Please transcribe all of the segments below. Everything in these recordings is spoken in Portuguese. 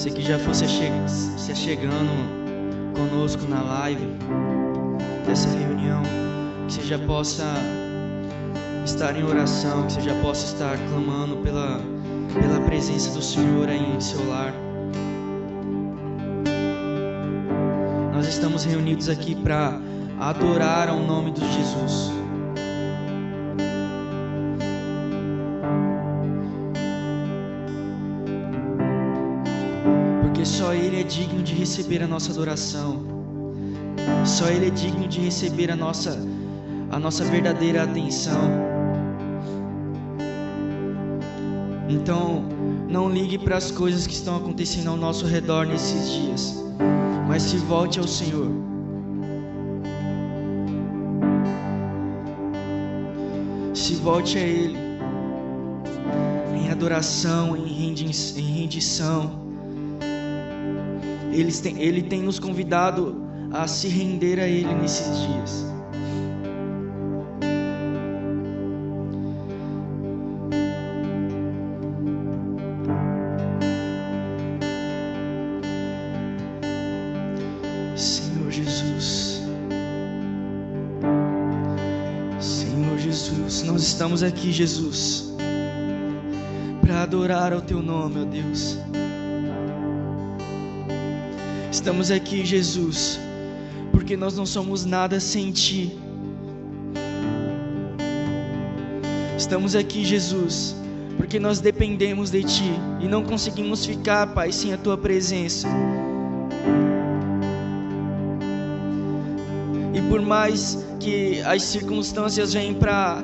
Você que já fosse se chegando conosco na live dessa reunião, que você já possa estar em oração, que você já possa estar clamando pela presença do Senhor aí em seu lar. Nós estamos reunidos aqui para adorar ao nome de Jesus. Porque só Ele é digno de receber a nossa adoração. Só Ele é digno de receber a nossa verdadeira atenção. Então, não ligue para as coisas que estão acontecendo ao nosso redor nesses dias, mas se volte ao Senhor. Se volte a Ele em adoração, em rendição. Ele tem nos convidado a se render a Ele nesses dias. Senhor Jesus, nós estamos aqui, Jesus, para adorar ao Teu nome, ó Deus. Estamos aqui, Jesus, porque nós não somos nada sem Ti. Estamos aqui, Jesus, porque nós dependemos de Ti e não conseguimos ficar, Pai, sem a Tua presença. E por mais que as circunstâncias venham para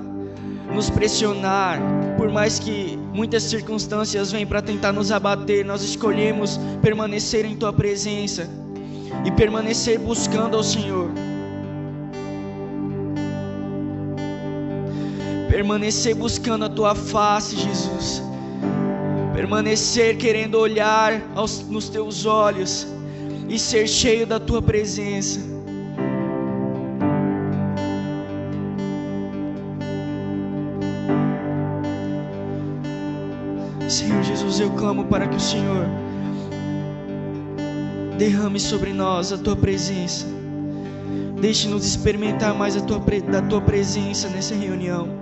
nos pressionar, por mais que muitas circunstâncias venham para tentar nos abater, nós escolhemos permanecer em Tua presença e permanecer buscando ao Senhor. Permanecer buscando a Tua face, Jesus. Permanecer querendo olhar nos Teus olhos e ser cheio da Tua presença. Senhor Jesus, eu clamo para que o Senhor derrame sobre nós a Tua presença. Deixe-nos experimentar mais da Tua presença nessa reunião.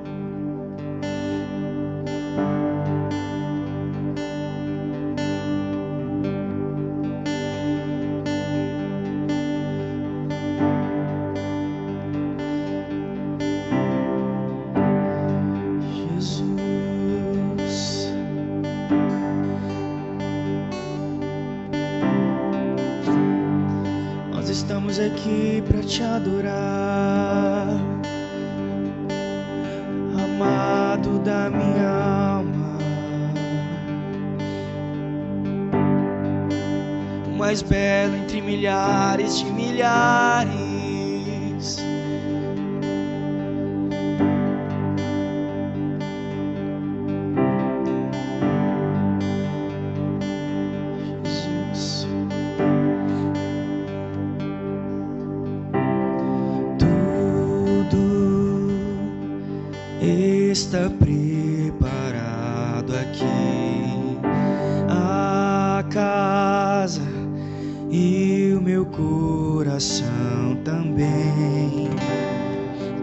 Estamos aqui para Te adorar, amado da minha alma, o mais belo entre milhares de milhares. Está preparado aqui a casa e o meu coração também.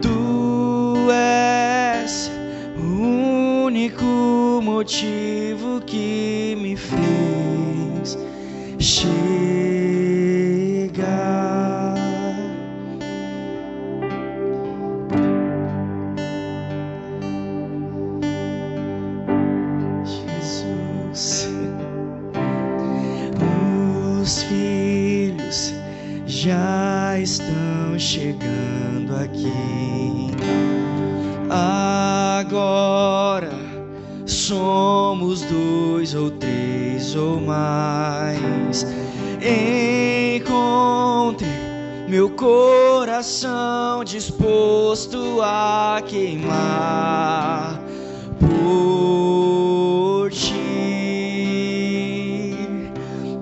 Tu és o único motivo que me fez chegar. Os filhos já estão chegando aqui. Agora somos 2 ou 3 ou mais. Encontre meu coração disposto a queimar por Ti.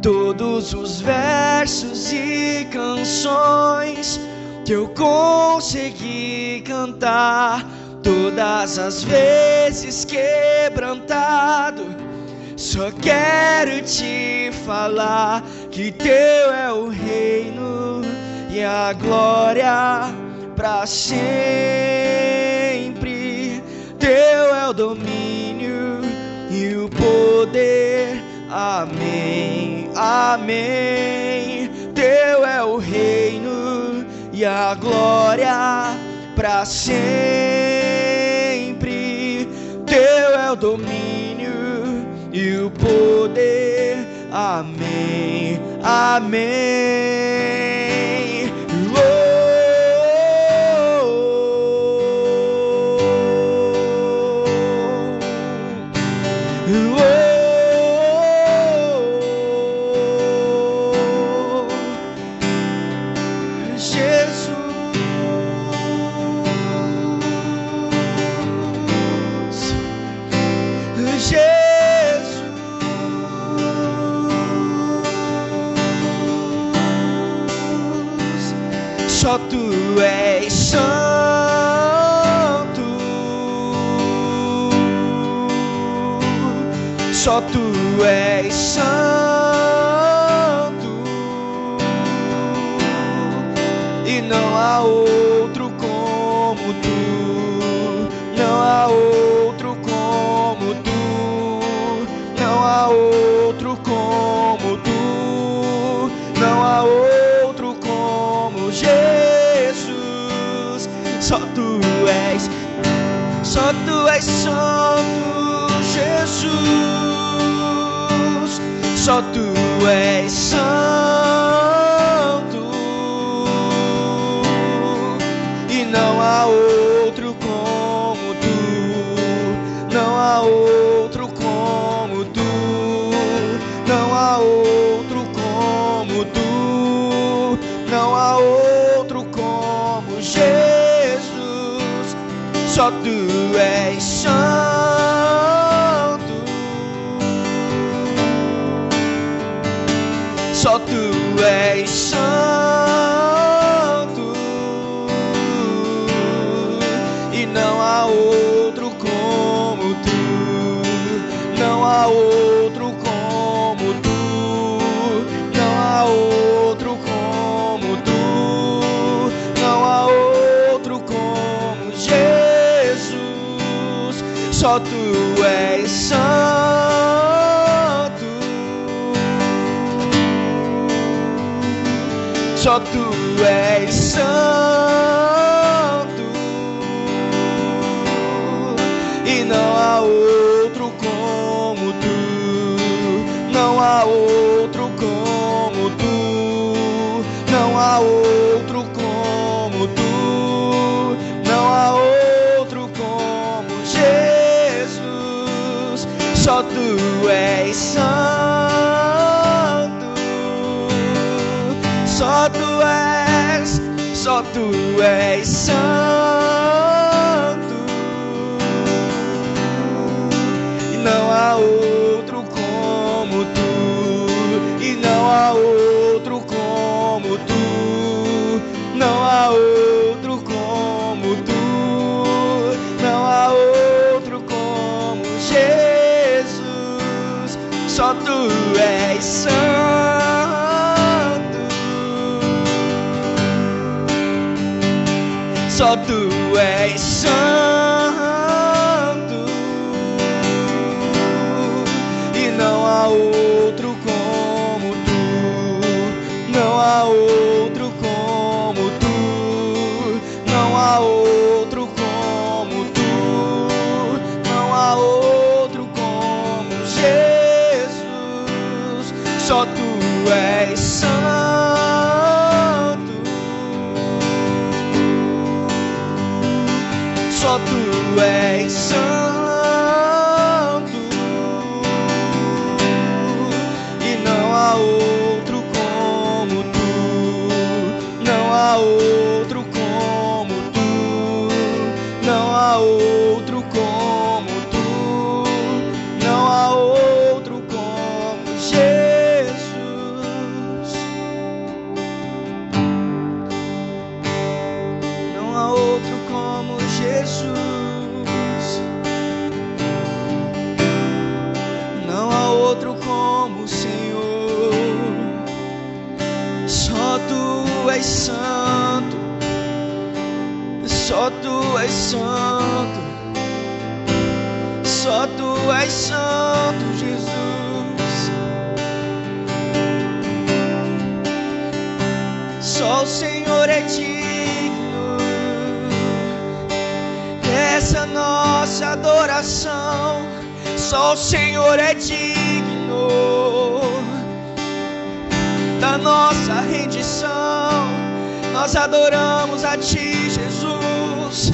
Todos os versos e canções que eu consegui cantar, todas as vezes quebrantado, Só quero te falar que teu é o reino e a glória para sempre. Teu é o domínio e o poder. Amém, amém. Teu é o reino e a glória para sempre. Teu é o domínio e o poder. Amém, amém. Só tu és santo, só tu és santo, e não há outro como tu, não há outro como tu, não há outro como tu, não há outro como Jesus. Só tu és santo, Jesus. Só tu és santo, e não há outro como tu, não há outro como tu, não há outro como tu, não há outro como Jesus. Só tu és santo, só tu és santo, e não há outro como tu, não há outro como tu, não há outro como tu, não há outro como Jesus. Só tu és santo, só tu és santo, e não há outro como tu, não há outro como tu, não há outro como tu, não há outro como Jesus. Só tu és santo, só tu és santo, e não há outro como tu, e não há outro como tu, não há outro como tu, não há outro como Jesus. Só tu és santo, só tu és santo, e não há outro como tu, não há outro como tu, não há outro como tu, não há outro como Jesus. Só tu és santo, só tu és santo, e não há outro como tu, não há outro como tu, não há outro como tu, não há outro como Jesus. Não há outro como Jesus, não há és santo, só tu és santo, só tu és santo, Jesus. Só o Senhor é digno dessa nossa adoração. Só o Senhor é digno da nossa rendição. Nós adoramos a Ti, Jesus.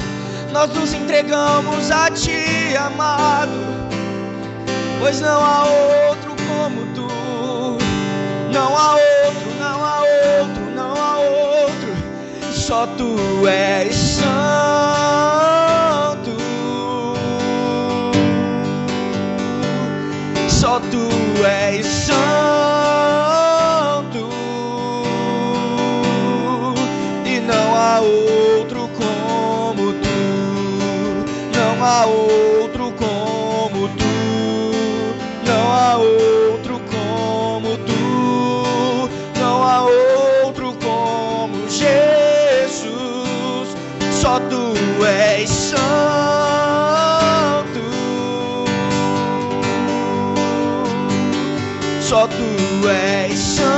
Nós nos entregamos a Ti, amado, pois não há outro como Tu. Não há outro, não há outro, não há outro. Só Tu és santo. Só Tu és santo. E não há outro como Tu. Não há outro como Tu. Não há outro como Tu. Não há outro como Jesus. Só Tu és santo. Só Tu és santo.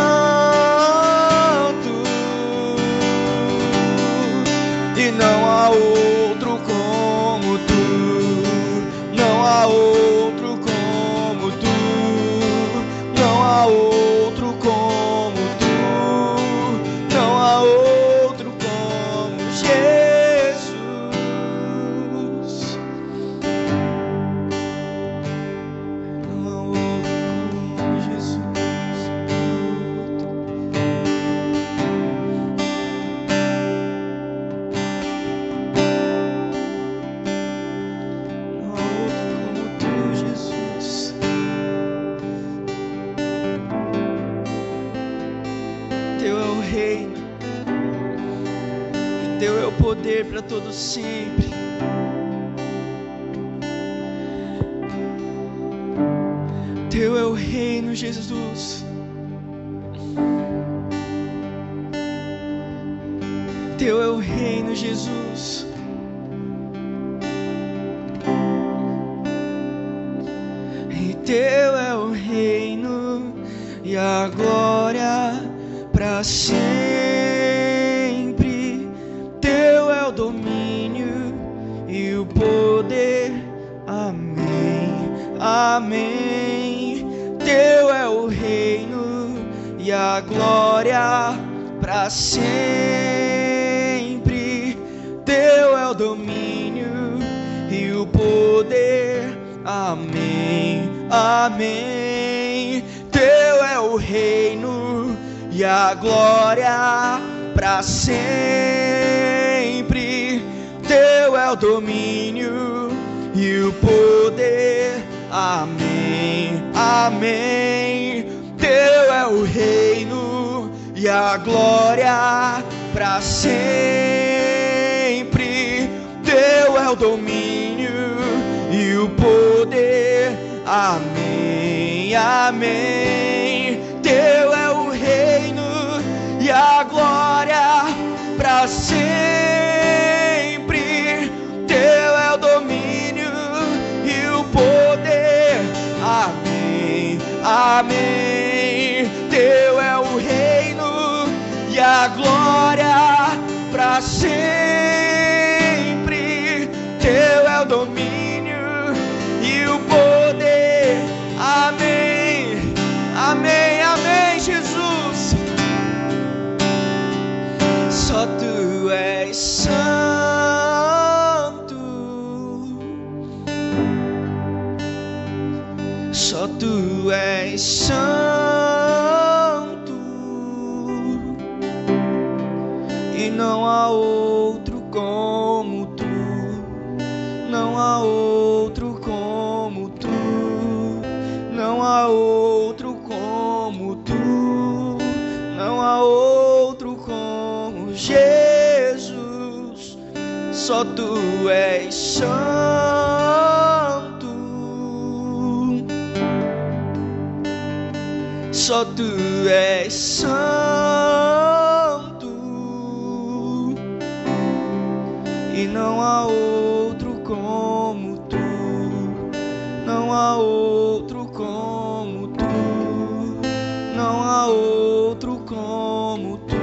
E não há outro como Tu. Não há outro como Tu. Não há outro como Tu. Não há outro como Jesus. Não há outro como Jesus. Não há outro como Tu, Jesus. Teu é o reino, e Teu é o poder para todo sempre. Teu é o reino, Jesus. Teu é o reino, Jesus. E Teu é o reino e a glória para sempre. Teu é o domínio e o poder. Amém, amém. Teu é o reino e a glória para sempre. Teu é o domínio e o poder. Amém, amém. Teu é o reino e a glória para sempre. Teu é o domínio e o poder. Amém, amém. Teu é o reino e a glória para sempre. Teu é o domínio e o poder. Amém, amém. Teu é o reino e a glória para sempre. Teu é o domínio e o poder. Amém, amém. Teu é o reino e a glória para sempre. Teu é o domínio e o poder. Amém, amém, amém, Jesus. Só Tu és santo. Só Tu és santo. E não há outro como Tu. Não há outro como Tu. Não há outro como Tu. Não há outro como Jesus. Só Tu és santo. Só Tu és santo. e não há outro como tu, não há outro como tu, não há outro como tu,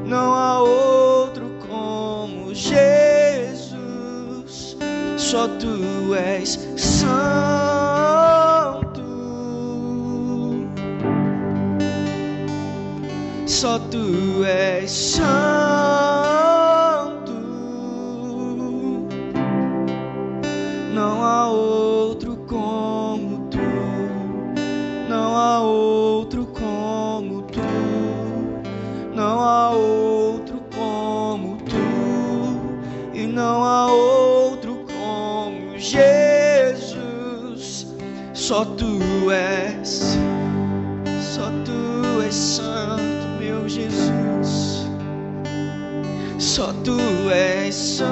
não há outro como Jesus. Só tu és santo, só tu és santo, não há outro como tu, não há outro como tu, não há outro como tu, e não há outro como Jesus. Só tu és santo, meu Jesus. Só tu és santo,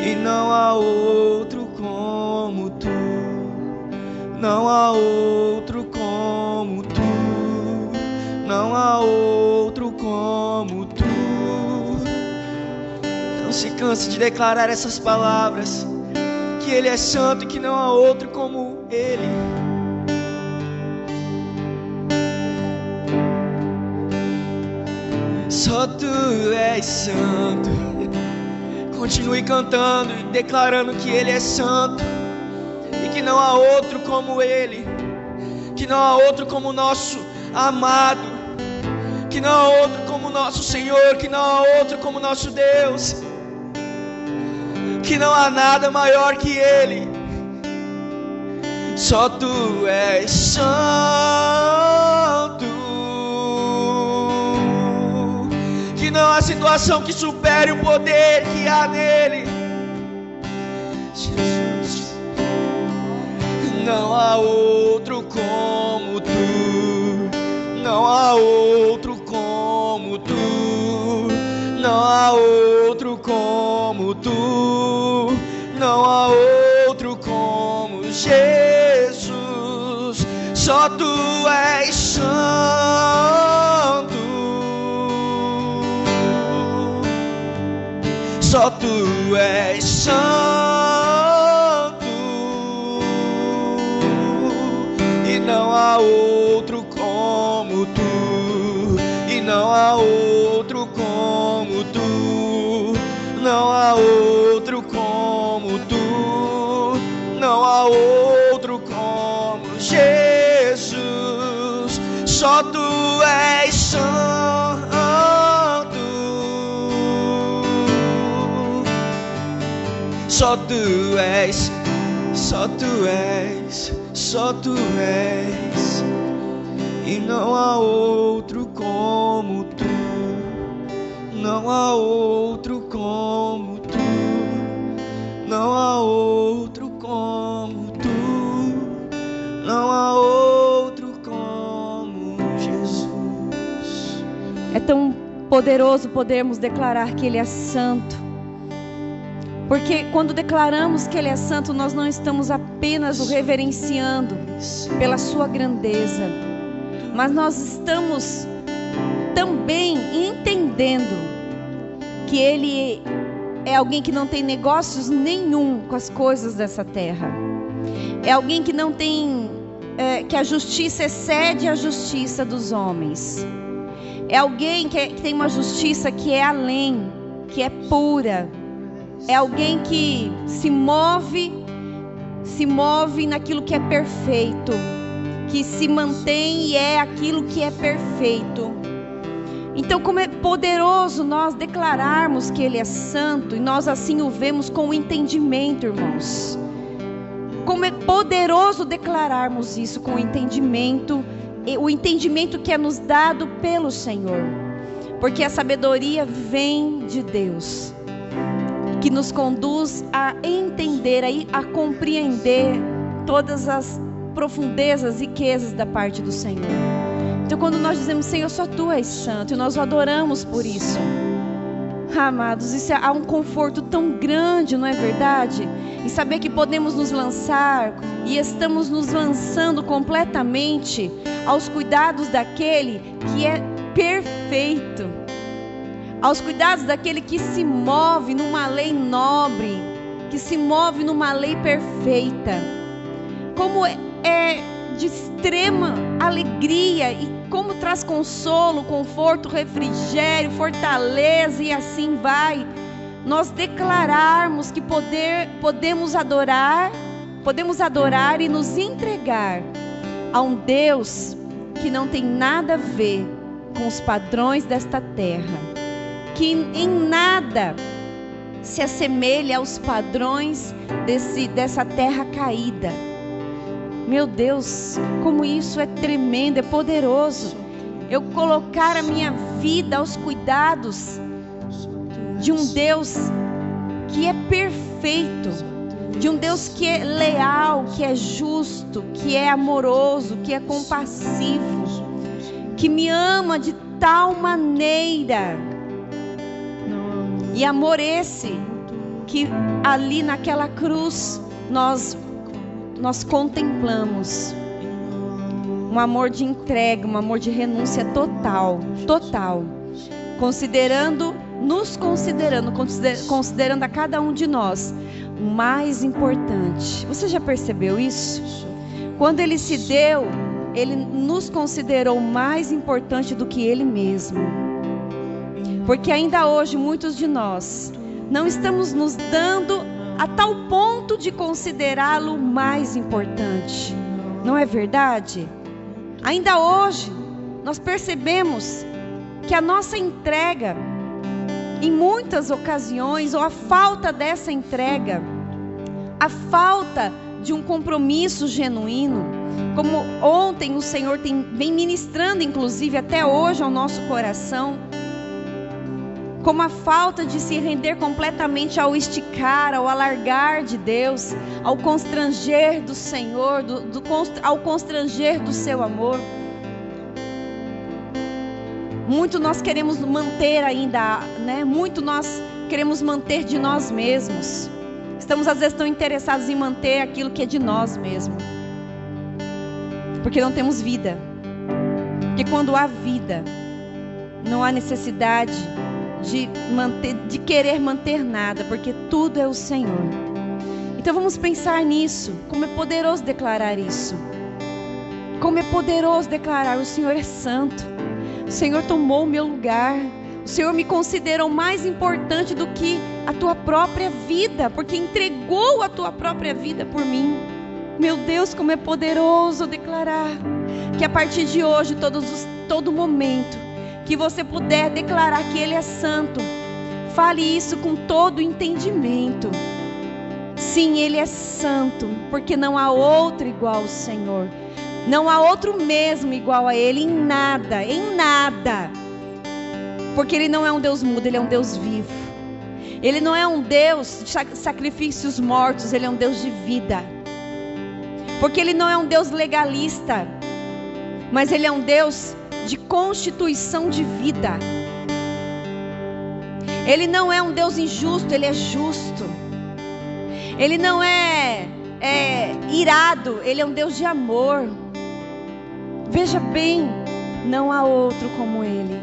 e não há outro como tu, não há outro como tu, não há outro como tu. Não se canse de declarar essas palavras, que Ele é santo e que não há outro como Ele. Só tu és santo. Continue cantando e declarando que Ele é santo e que não há outro como Ele, que não há outro como o nosso amado, que não há outro como o nosso Senhor, que não há outro como o nosso Deus, que não há nada maior que Ele. Só tu és santo, que não há situação que supere o poder que há nele. Jesus, não há outro como tu, não há outro como tu, não há outro como tu, não há outro como Jesus. Só tu és santo, só tu és santo, e não há outro como tu, e não há outro como tu, não há outro como tu, não há outro como Jesus. Só tu és santo, só tu és, só tu és, só tu és, e não há outro como tu, não há outro como tu, não há outro como tu, não há outro como Jesus. É tão poderoso podermos declarar que Ele é santo, porque quando declaramos que Ele é santo, nós não estamos apenas o reverenciando pela sua grandeza, mas nós estamos também entendendo que Ele é alguém que não tem negócios nenhum com as coisas dessa terra. É alguém que não tem, que a justiça excede a justiça dos homens. É alguém que tem uma justiça que é além, que é pura. É alguém que se move naquilo que é perfeito, que se mantém e é aquilo que é perfeito. Então, como é poderoso nós declararmos que Ele é santo, e nós assim o vemos com o entendimento, irmãos. Como é poderoso declararmos isso com o entendimento que é nos dado pelo Senhor, porque a sabedoria vem de Deus, que nos conduz a entender, a compreender todas as profundezas e riquezas da parte do Senhor. Então, quando nós dizemos, Senhor, só Tu és santo, e nós o adoramos por isso, amados, isso há um conforto tão grande, não é verdade? E saber que podemos nos lançar, e estamos nos lançando completamente aos cuidados daquele que é perfeito, aos cuidados daquele que se move numa lei nobre, que se move numa lei perfeita. Como é de extrema alegria e como traz consolo, conforto, refrigério, fortaleza e assim vai. Nós declararmos que podemos adorar e nos entregar a um Deus que não tem nada a ver com os padrões desta terra, que em nada se assemelha aos padrões dessa terra caída. Meu Deus, como isso é tremendo, é poderoso. Eu colocar a minha vida aos cuidados de um Deus que é perfeito, de um Deus que é leal, que é justo, que é amoroso, que é compassivo, que me ama de tal maneira. E amor esse que ali naquela cruz nós contemplamos. Um amor de entrega, um amor de renúncia total. Considerando a cada um de nós o mais importante. Você já percebeu isso? Quando Ele se deu, Ele nos considerou mais importante do que Ele mesmo. Porque ainda hoje muitos de nós não estamos nos dando a tal ponto de considerá-lo mais importante. Não é verdade? Ainda hoje nós percebemos que a nossa entrega, em muitas ocasiões, ou a falta dessa entrega, a falta de um compromisso genuíno, como ontem o Senhor vem ministrando, inclusive até hoje ao nosso coração, como a falta de se render completamente ao esticar, ao alargar de Deus, ao constranger do Senhor, ao constranger do seu amor. Muito nós queremos manter ainda, né? Muito nós queremos manter de nós mesmos. Estamos às vezes tão interessados em manter aquilo que é de nós mesmos, porque não temos vida. Porque quando há vida, não há necessidade de querer manter nada, porque tudo é o Senhor. Então vamos pensar nisso. Como é poderoso declarar isso. Como é poderoso declarar: o Senhor é santo, o Senhor tomou o meu lugar, o Senhor me considerou mais importante do que a tua própria vida, porque entregou a tua própria vida por mim. Meu Deus, como é poderoso declarar que a partir de hoje, todo momento que você puder declarar que Ele é santo, fale isso com todo entendimento. Sim, Ele é santo, porque não há outro igual ao Senhor. Não há outro mesmo igual a Ele em nada, porque Ele não é um Deus mudo, Ele é um Deus vivo. Ele não é um Deus de sacrifícios mortos, Ele é um Deus de vida. Porque Ele não é um Deus legalista, mas Ele é um Deus de constituição de vida. Ele não é um Deus injusto, Ele é justo. Ele não é irado, Ele é um Deus de amor. Veja bem, não há outro como Ele.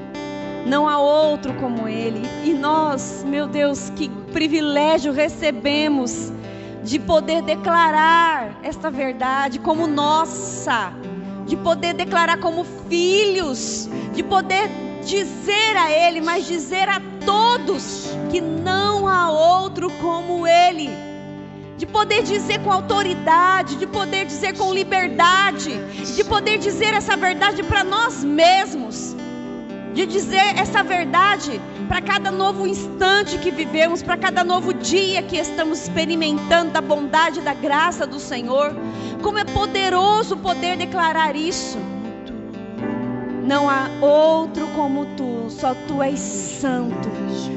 Não há outro como Ele. E nós, meu Deus, que privilégio recebemos de poder declarar esta verdade como nossa, de poder declarar como filhos, de poder dizer a Ele, mas dizer a todos que não há outro como Ele, de poder dizer com autoridade, de poder dizer com liberdade, de poder dizer essa verdade para nós mesmos, de dizer essa verdade para cada novo instante que vivemos, para cada novo dia que estamos experimentando da bondade e da graça do Senhor. Como é poderoso poder declarar isso. Não há outro como Tu, só Tu és santo,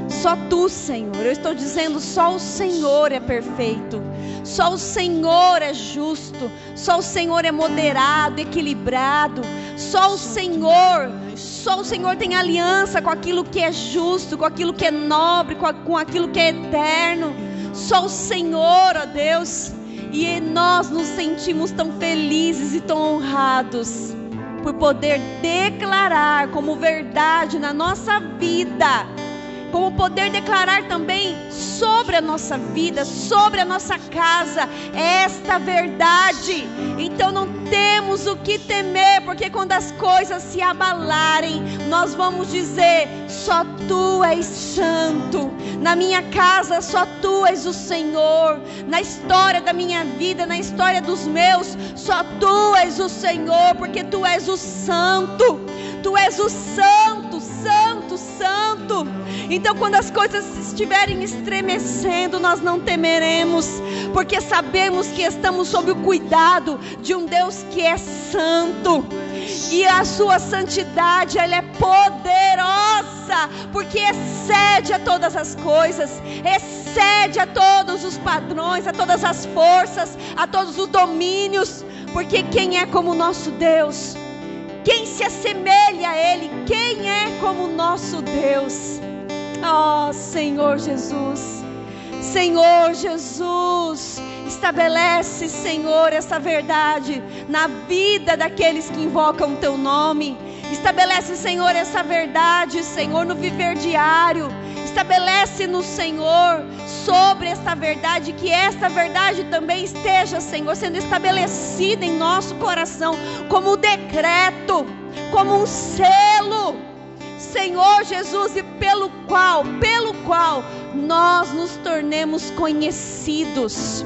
só Tu, Senhor. Eu estou dizendo, só o Senhor é perfeito, só o Senhor é justo, só o Senhor é moderado, equilibrado, só o Senhor tem aliança com aquilo que é justo, com aquilo que é nobre, com aquilo que é eterno. Só o Senhor, ó Deus. E nós nos sentimos tão felizes e tão honrados por poder declarar como verdade na nossa vida, como poder declarar também sobre a nossa vida, sobre a nossa casa, esta verdade. Então não temos o que temer, porque quando as coisas se abalarem, nós vamos dizer: só Tu és santo, na minha casa só Tu és o Senhor, na história da minha vida, na história dos meus, só Tu és o Senhor, porque Tu és o santo, Tu és o santo, santo, santo. Então quando as coisas estiverem estremecendo, nós não temeremos, porque sabemos que estamos sob o cuidado de um Deus que é santo, e a sua santidade, ela é poderosa, porque excede a todas as coisas, excede a todos os padrões, a todas as forças, a todos os domínios, porque quem é como o nosso Deus? Quem se assemelha a Ele? Quem é como o nosso Deus? Oh, Senhor Jesus, Senhor Jesus, estabelece, Senhor, essa verdade na vida daqueles que invocam o Teu nome. Estabelece, Senhor, essa verdade, Senhor, no viver diário. Estabelece no Senhor sobre esta verdade, que esta verdade também esteja, Senhor, sendo estabelecida em nosso coração como um decreto, como um selo, Senhor Jesus, e pelo qual nós nos tornemos conhecidos,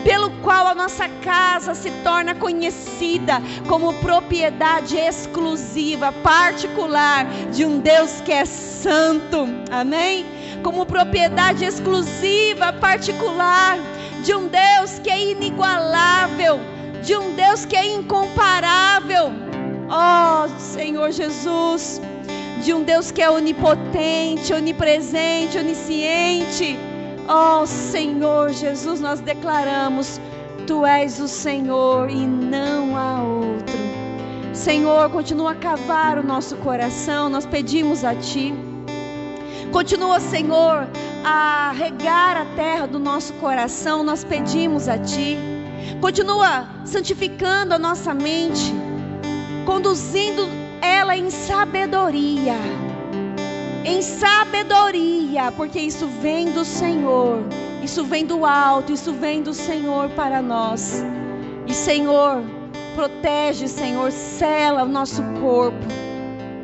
pelo qual a nossa casa se torna conhecida como propriedade exclusiva, particular de um Deus que é santo, amém? Como propriedade exclusiva, particular de um Deus que é inigualável, de um Deus que é incomparável, oh Senhor Jesus, de um Deus que é onipotente, onipresente, onisciente. Oh Senhor Jesus, nós declaramos: Tu és o Senhor e não há outro. Senhor, continua a cavar o nosso coração, nós pedimos a Ti. Continua, Senhor, a regar a terra do nosso coração, nós pedimos a Ti. Continua santificando a nossa mente, conduzindo ela em sabedoria, porque isso vem do Senhor, isso vem do alto, isso vem do Senhor para nós. E Senhor, protege, Senhor, sela o nosso corpo,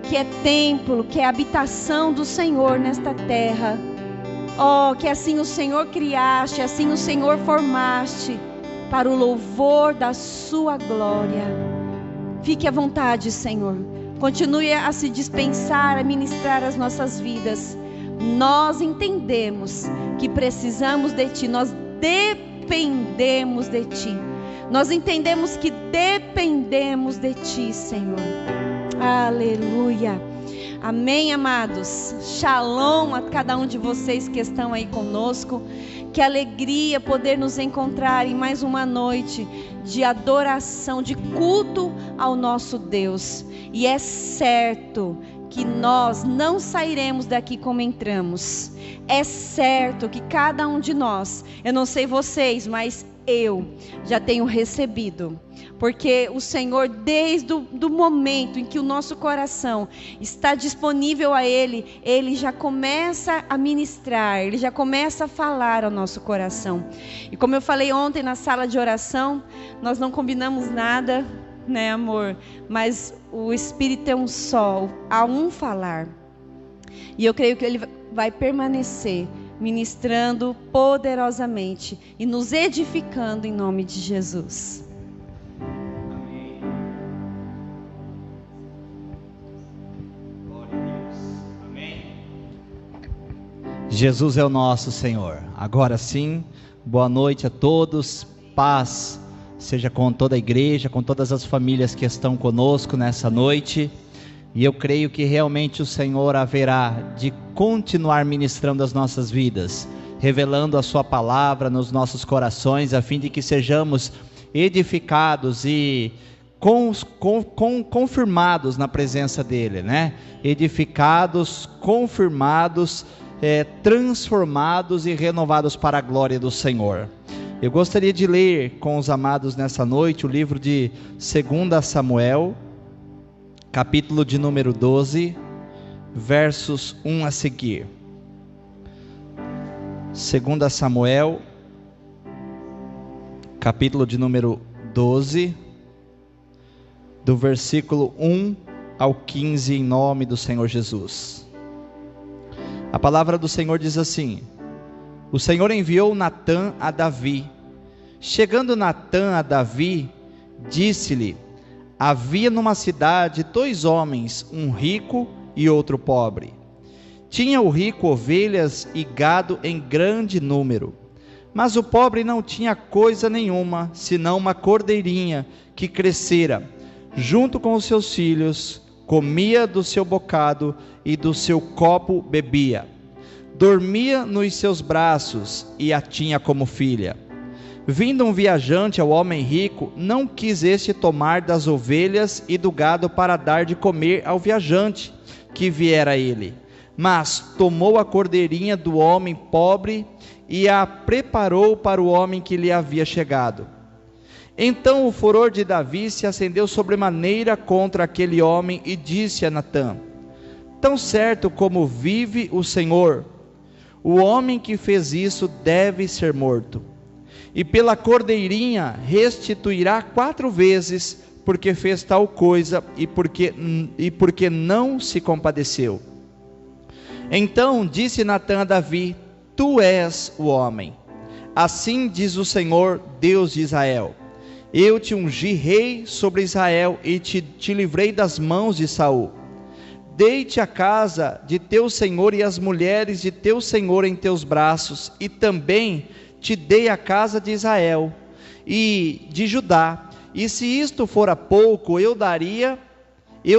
que é templo, que é habitação do Senhor nesta terra. Oh, que assim o Senhor criaste, assim o Senhor formaste, para o louvor da sua glória. Fique à vontade, Senhor. Continue a se dispensar, a ministrar as nossas vidas. Nós entendemos que precisamos de Ti, nós dependemos de Ti. Nós entendemos que dependemos de Ti, Senhor. Aleluia. Amém, amados. Shalom a cada um de vocês que estão aí conosco. Que alegria poder nos encontrar em mais uma noite de adoração, de culto ao nosso Deus. E é certo que nós não sairemos daqui como entramos. É certo que cada um de nós, eu não sei vocês, mas eu já tenho recebido, porque o Senhor, desde o momento em que o nosso coração está disponível a Ele, Ele já começa a ministrar, Ele já começa a falar ao nosso coração. E como eu falei ontem na sala de oração, nós não combinamos nada, né, amor? Mas o Espírito é um só, há um falar. E eu creio que Ele vai permanecer ministrando poderosamente e nos edificando em nome de Jesus. Amém. Glória a Deus. Amém. Jesus é o nosso Senhor. Agora sim, boa noite a todos, paz seja com toda a igreja, com todas as famílias que estão conosco nessa noite. E eu creio que realmente o Senhor haverá de continuar ministrando as nossas vidas, revelando a sua palavra nos nossos corações, a fim de que sejamos edificados e confirmados na presença dEle, né? Edificados, confirmados, transformados e renovados para a glória do Senhor. Eu gostaria de ler com os amados nessa noite o livro de 2 Samuel, capítulo de número 12, versos 1 a seguir. 2 Samuel, capítulo de número 12, do versículo 1 ao 15, em nome do Senhor Jesus. A palavra do Senhor diz assim: o Senhor enviou Natã a Davi. Chegando Natã a Davi, disse-lhe: havia numa cidade 2 homens, um rico e outro pobre. Tinha o rico ovelhas e gado em grande número, mas o pobre não tinha coisa nenhuma, senão uma cordeirinha que crescera junto com os seus filhos, comia do seu bocado e do seu copo bebia. Dormia nos seus braços e a tinha como filha. Vindo um viajante ao homem rico, não quis este tomar das ovelhas e do gado para dar de comer ao viajante que viera a ele, mas tomou a cordeirinha do homem pobre e a preparou para o homem que lhe havia chegado. Então o furor de Davi se acendeu sobremaneira contra aquele homem e disse a Natã: tão certo como vive o Senhor, o homem que fez isso deve ser morto, e pela cordeirinha restituirá 4 vezes, porque fez tal coisa e porque não se compadeceu. Então disse Natã a Davi: tu és o homem. Assim diz o Senhor, Deus de Israel: eu te ungi rei sobre Israel e te livrei das mãos de Saul. Dei-te a casa de teu senhor e as mulheres de teu senhor em teus braços, e também te dei a casa de Israel e de Judá. E se isto fora pouco, eu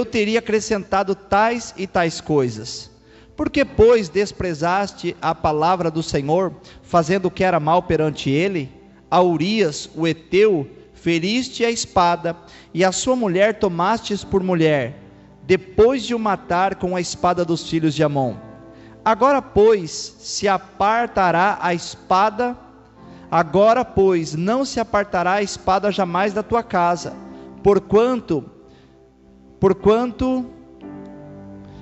teria acrescentado tais e tais coisas. Porque, pois, desprezaste a palavra do Senhor, fazendo o que era mal perante ele? A Urias, o heteu, feriste a espada, e a sua mulher tomastes por mulher, depois de o matar com a espada dos filhos de Amon. Agora, pois, não se apartará a espada jamais da tua casa, porquanto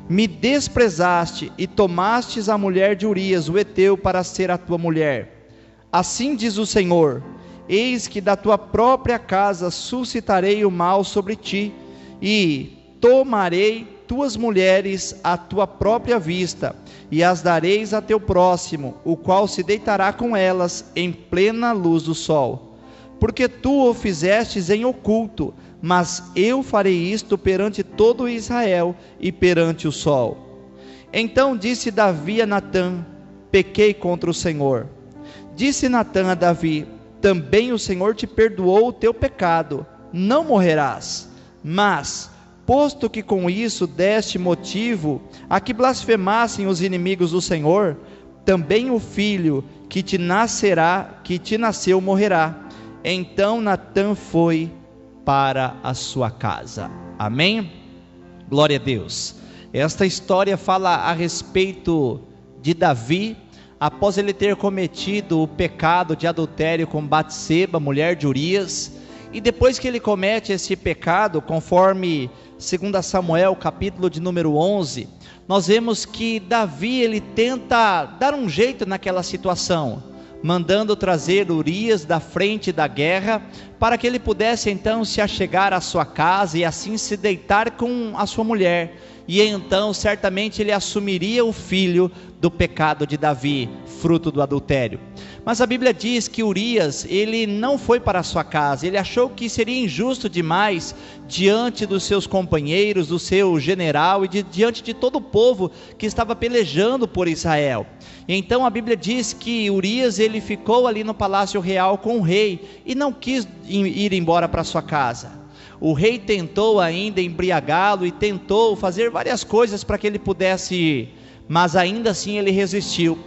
me desprezaste e tomastes a mulher de Urias, o heteu, para ser a tua mulher. Assim diz o Senhor: eis que da tua própria casa suscitarei o mal sobre ti, e tomarei tuas mulheres à tua própria vista, e as dareis a teu próximo, o qual se deitará com elas em plena luz do sol. Porque tu o fizestes em oculto, mas eu farei isto perante todo Israel e perante o sol. Então disse Davi a Natã: pequei contra o Senhor. Disse Natã a Davi: também o Senhor te perdoou o teu pecado, não morrerás. Mas, posto que com isso deste motivo a que blasfemassem os inimigos do Senhor, também o filho que te nasceu morrerá. Então Natã foi para a sua casa. Amém? Glória a Deus. Esta história fala a respeito de Davi, após ele ter cometido o pecado de adultério com Batseba, mulher de Urias. E depois que ele comete esse pecado, conforme 2 Samuel, capítulo de número 11, nós vemos que Davi, ele tenta dar um jeito naquela situação, mandando trazer Urias da frente da guerra, para que ele pudesse então se achegar à sua casa e assim se deitar com a sua mulher. E então certamente ele assumiria o filho do pecado de Davi, fruto do adultério. Mas a Bíblia diz que Urias, ele não foi para a sua casa. Ele achou que seria injusto demais diante dos seus companheiros, do seu general e diante de todo o povo que estava pelejando por Israel. Então a Bíblia diz que Urias, ele ficou ali no palácio real com o rei e não quis ir embora para sua casa. O rei tentou ainda embriagá-lo e tentou fazer várias coisas para que ele pudesse ir, mas ainda assim ele resistiu.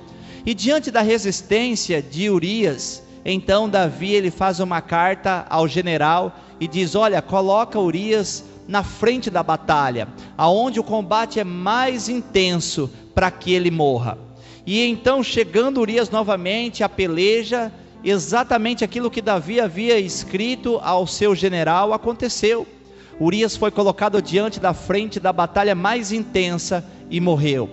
E diante da resistência de Urias, então Davi, ele faz uma carta ao general e diz: olha, coloca Urias na frente da batalha, aonde o combate é mais intenso, para que ele morra. E então, chegando Urias novamente à peleja, exatamente aquilo que Davi havia escrito ao seu general aconteceu. Urias foi colocado diante da frente da batalha mais intensa e morreu.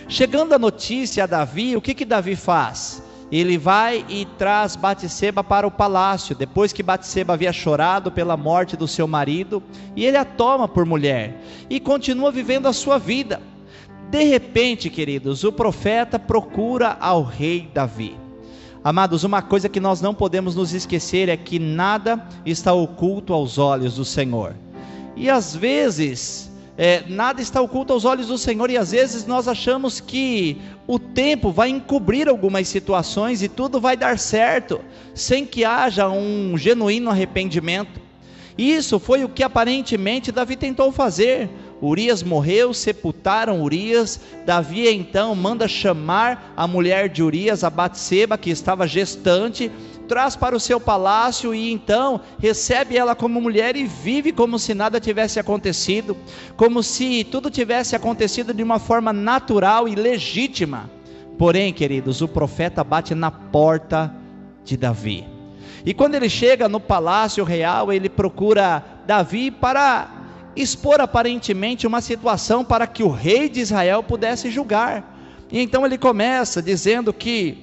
Chegando a notícia a Davi, o que Davi faz? Ele vai e traz Batseba para o palácio, depois que Batseba havia chorado pela morte do seu marido, e ele a toma por mulher, e continua vivendo a sua vida. De repente, queridos, o profeta procura ao rei Davi. Amados, uma coisa que nós não podemos nos esquecer é que nada está oculto aos olhos do Senhor. E às vezes, nada está oculto aos olhos do Senhor, e às vezes nós achamos que o tempo vai encobrir algumas situações e tudo vai dar certo, sem que haja um genuíno arrependimento. Isso foi o que aparentemente Davi tentou fazer. Urias morreu, sepultaram Urias. Davi então manda chamar a mulher de Urias, a Batseba, que estava gestante, traz para o seu palácio e então recebe ela como mulher e vive como se nada tivesse acontecido, como se tudo tivesse acontecido de uma forma natural e legítima. Porém, queridos, o profeta bate na porta de Davi, e quando ele chega no palácio real, ele procura Davi para expor aparentemente uma situação para que o rei de Israel pudesse julgar. E então ele começa dizendo que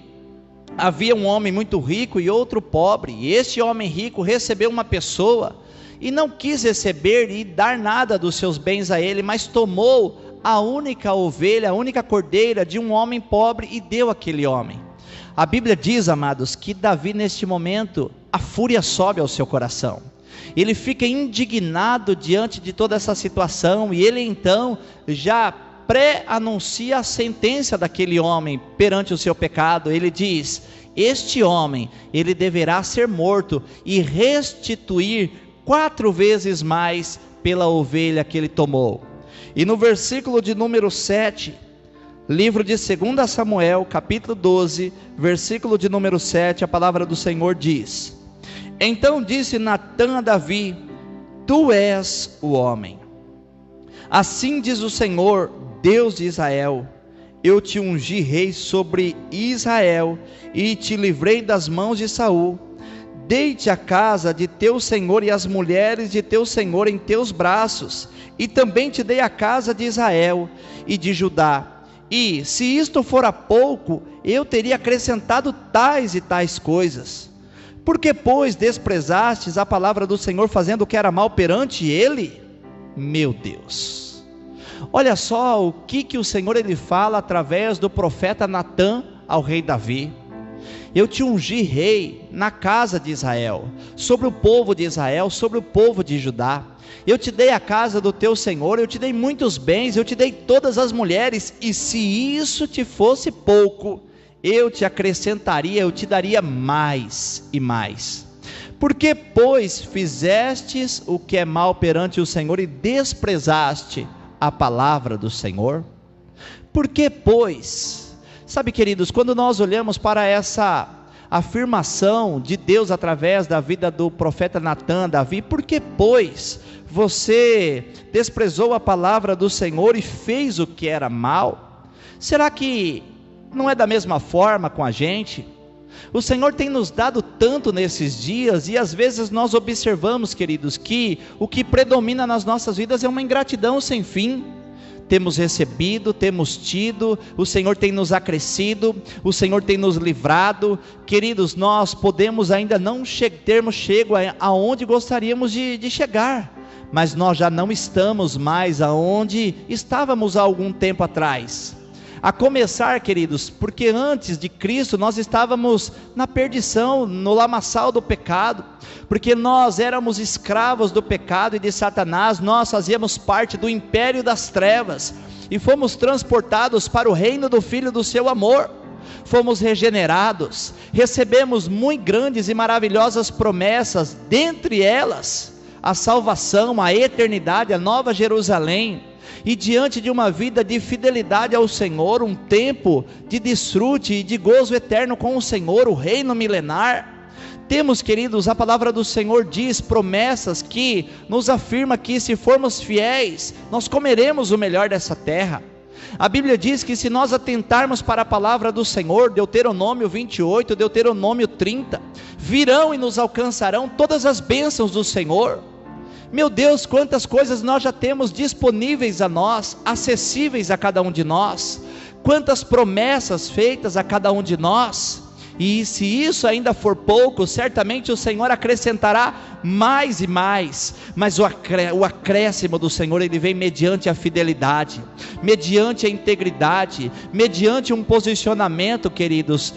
havia um homem muito rico e outro pobre, e este homem rico recebeu uma pessoa e não quis receber e dar nada dos seus bens a ele, mas tomou a única ovelha, a única cordeira de um homem pobre e deu àquele homem. A Bíblia diz, amados, que Davi neste momento, a fúria sobe ao seu coração. Ele fica indignado diante de toda essa situação, e ele então já pré-anuncia a sentença daquele homem perante o seu pecado. Ele diz: este homem, ele deverá ser morto e restituir 4 vezes mais pela ovelha que ele tomou. E no versículo de número 7, livro de 2 Samuel, capítulo 12, versículo de número 7, a palavra do Senhor diz: então disse Natã a Davi: tu és o homem. Assim diz o Senhor, Deus de Israel: eu te ungi rei sobre Israel e te livrei das mãos de Saul. Dei-te a casa de teu senhor e as mulheres de teu senhor em teus braços, e também te dei a casa de Israel e de Judá. E se isto fora pouco, eu teria acrescentado tais e tais coisas. Por que, pois, desprezastes a palavra do Senhor, fazendo o que era mal perante ele? Meu Deus, olha só o que o Senhor ele fala através do profeta Natã ao rei Davi: eu te ungi rei na casa de Israel, sobre o povo de Israel, sobre o povo de Judá. Eu te dei a casa do teu senhor, eu te dei muitos bens, eu te dei todas as mulheres, e se isso te fosse pouco, eu te acrescentaria, eu te daria mais e mais. Porque, pois, fizestes o que é mal perante o Senhor e desprezaste a palavra do Senhor? Porque, pois, sabe, queridos, quando nós olhamos para essa afirmação de Deus através da vida do profeta Natã, Davi, porque, pois, você desprezou a palavra do Senhor e fez o que era mal? Será que não é da mesma forma com a gente? O Senhor tem nos dado tanto nesses dias, e às vezes nós observamos, queridos, que o que predomina nas nossas vidas é uma ingratidão sem fim. Temos recebido, temos tido, o Senhor tem nos acrescido, o Senhor tem nos livrado. Queridos, nós podemos ainda não termos chego aonde gostaríamos de chegar, mas nós já não estamos mais aonde estávamos há algum tempo atrás. A começar, queridos, porque antes de Cristo nós estávamos na perdição, no lamaçal do pecado, porque nós éramos escravos do pecado e de Satanás. Nós fazíamos parte do império das trevas e fomos transportados para o reino do Filho do seu amor. Fomos regenerados, recebemos muito grandes e maravilhosas promessas, dentre elas a salvação, a eternidade, a nova Jerusalém. E diante de uma vida de fidelidade ao Senhor, um tempo de desfrute e de gozo eterno com o Senhor, o reino milenar, temos, queridos, a palavra do Senhor diz, promessas que nos afirma que se formos fiéis, nós comeremos o melhor dessa terra. A Bíblia diz que se nós atentarmos para a palavra do Senhor, Deuteronômio 28, Deuteronômio 30, virão e nos alcançarão todas as bênçãos do Senhor. Meu Deus, quantas coisas nós já temos disponíveis a nós, acessíveis a cada um de nós, quantas promessas feitas a cada um de nós, e se isso ainda for pouco, certamente o Senhor acrescentará mais e mais, mas o acréscimo do Senhor, ele vem mediante a fidelidade, mediante a integridade, mediante um posicionamento, queridos,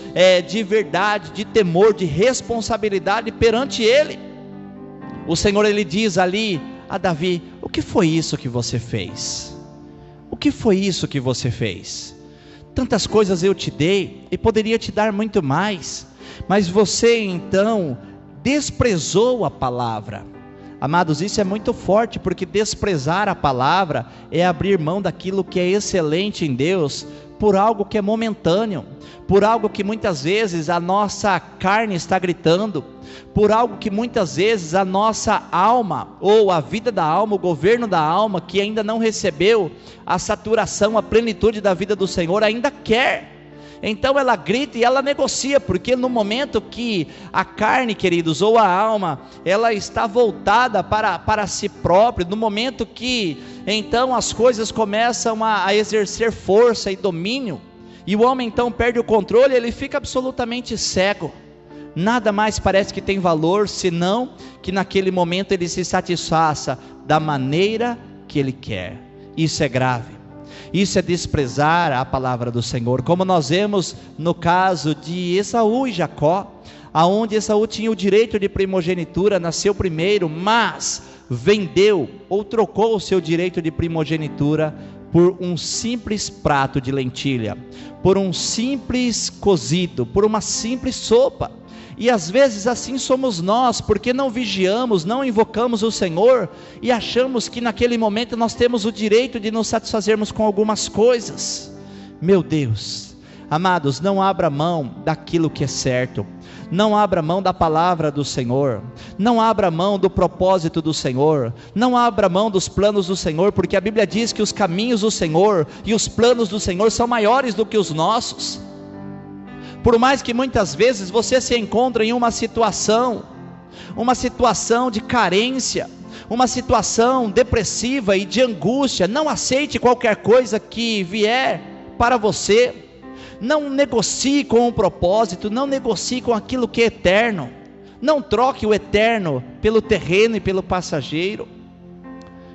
de verdade, de temor, de responsabilidade perante Ele. O Senhor, ele diz ali a Davi: o que foi isso que você fez? O que foi isso que você fez? Tantas coisas eu te dei e poderia te dar muito mais, mas você então desprezou a palavra. Amados, isso é muito forte, porque desprezar a palavra é abrir mão daquilo que é excelente em Deus por algo que é momentâneo, por algo que muitas vezes a nossa carne está gritando, por algo que muitas vezes a nossa alma, ou a vida da alma, o governo da alma, que ainda não recebeu a saturação, a plenitude da vida do Senhor, ainda quer. Então ela grita e ela negocia, porque no momento que a carne, queridos, ou a alma, ela está voltada para si própria, no momento que então as coisas começam a exercer força e domínio, e o homem então perde o controle, ele fica absolutamente cego. Nada mais parece que tem valor, senão que naquele momento ele se satisfaça da maneira que ele quer. Isso é grave, isso é desprezar a palavra do Senhor, como nós vemos no caso de Esaú e Jacó, aonde Esaú tinha o direito de primogenitura, nasceu primeiro, mas vendeu ou trocou o seu direito de primogenitura por um simples prato de lentilha, por um simples cozido, por uma simples sopa. E às vezes assim somos nós, porque não vigiamos, não invocamos o Senhor, e achamos que naquele momento nós temos o direito de nos satisfazermos com algumas coisas. Meu Deus, amados, não abra mão daquilo que é certo, não abra mão da palavra do Senhor, não abra mão do propósito do Senhor, não abra mão dos planos do Senhor, porque a Bíblia diz que os caminhos do Senhor e os planos do Senhor são maiores do que os nossos. Por mais que muitas vezes você se encontre em uma situação de carência, uma situação depressiva e de angústia, não aceite qualquer coisa que vier para você, não negocie com o propósito, não negocie com aquilo que é eterno, não troque o eterno pelo terreno e pelo passageiro.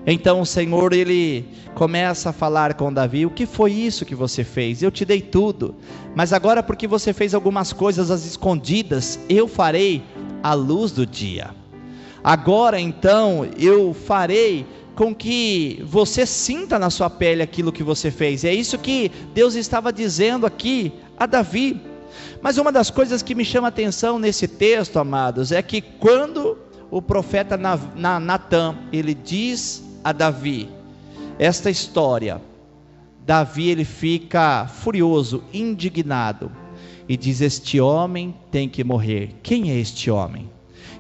Então o Senhor, ele começa a falar com Davi: o que foi isso que você fez? Eu te dei tudo, mas agora porque você fez algumas coisas às escondidas, eu farei à luz do dia. Agora então eu farei com que você sinta na sua pele aquilo que você fez. É isso que Deus estava dizendo aqui a Davi. Mas uma das coisas que me chama a atenção nesse texto, amados, é que quando o profeta Natã, ele diz a Davi esta história, Davi, ele fica furioso, indignado, e diz: este homem tem que morrer. Quem é este homem?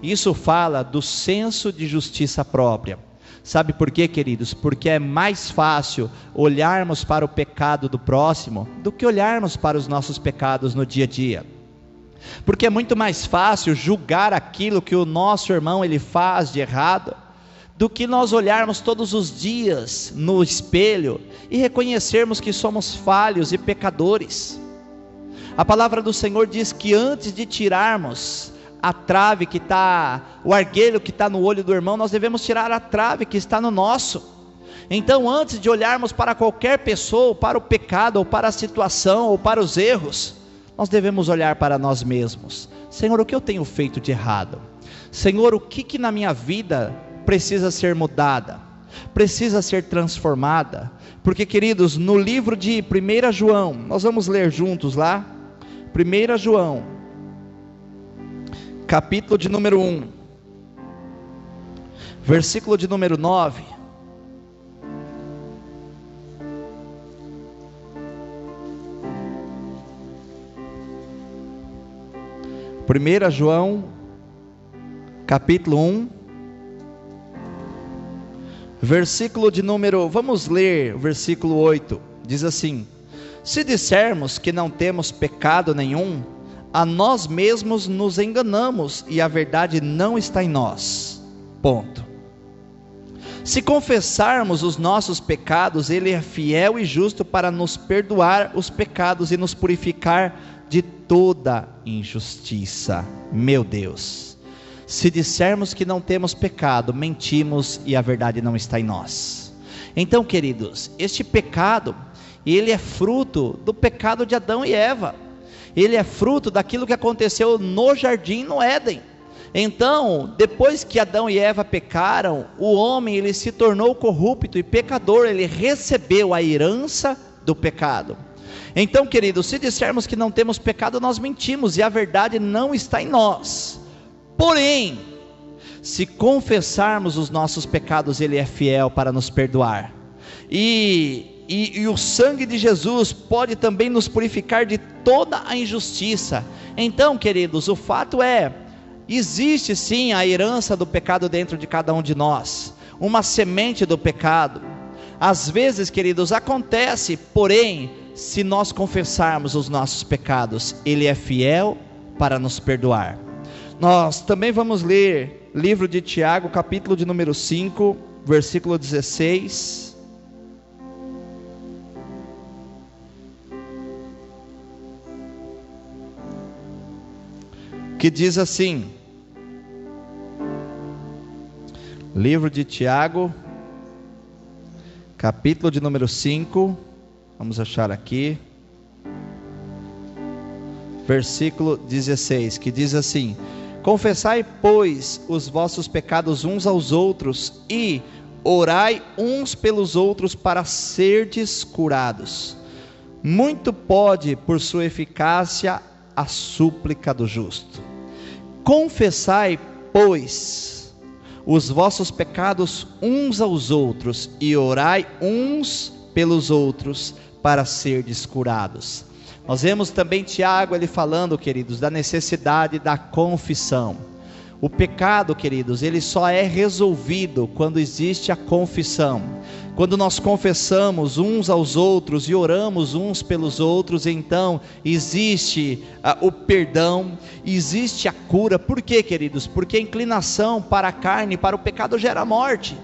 Isso fala do senso de justiça própria. Sabe por quê, queridos? Porque é mais fácil olharmos para o pecado do próximo do que olharmos para os nossos pecados no dia a dia. Porque é muito mais fácil julgar aquilo que o nosso irmão ele faz de errado, do que nós olharmos todos os dias no espelho e reconhecermos que somos falhos e pecadores. A palavra do Senhor diz que antes de tirarmos a trave que está, o argueiro que está no olho do irmão, nós devemos tirar a trave que está no nosso. Então, antes de olharmos para qualquer pessoa, ou para o pecado, ou para a situação, ou para os erros, nós devemos olhar para nós mesmos. Senhor, o que eu tenho feito de errado? Senhor, o que na minha vida precisa ser mudada, precisa ser transformada? Porque, queridos, no livro de 1 João, nós vamos ler juntos lá, 1 João, capítulo de número 1, versículo de número 9, Primeira João, capítulo 1, versículo de número, vamos ler o versículo 8, diz assim: se dissermos que não temos pecado nenhum, a nós mesmos nos enganamos e a verdade não está em nós. Ponto. Se confessarmos os nossos pecados, Ele é fiel e justo para nos perdoar os pecados e nos purificar de toda injustiça. Meu Deus, se dissermos que não temos pecado, mentimos e a verdade não está em nós. Então, queridos, este pecado, ele é fruto do pecado de Adão e Eva. Ele é fruto daquilo que aconteceu no jardim, no Éden. Então, depois que Adão e Eva pecaram, o homem ele se tornou corrupto e pecador, ele recebeu a herança do pecado. Então, queridos, se dissermos que não temos pecado, nós mentimos e a verdade não está em nós. Porém, se confessarmos os nossos pecados, Ele é fiel para nos perdoar. E o sangue de Jesus pode também nos purificar de toda a injustiça. Então, queridos, o fato é, existe sim a herança do pecado dentro de cada um de nós, uma semente do pecado. Às vezes, queridos, acontece, porém, se nós confessarmos os nossos pecados, Ele é fiel para nos perdoar. Nós também vamos ler livro de Tiago, capítulo de número 5, versículo 16. Que diz assim, livro de Tiago, capítulo de número 5, vamos achar aqui, versículo 16, que diz assim: confessai, pois, os vossos pecados uns aos outros, e orai uns pelos outros para serdes curados. Muito pode, por sua eficácia, a súplica do justo. Confessai, pois, os vossos pecados uns aos outros, e orai uns pelos outros para serdes curados. Nós vemos também Tiago ele falando, queridos, da necessidade da confissão. O pecado, queridos, ele só é resolvido quando existe a confissão. Quando nós confessamos uns aos outros e oramos uns pelos outros, então existe o perdão, existe a cura. Por quê, queridos? Porque a inclinação para a carne, para o pecado gera morte.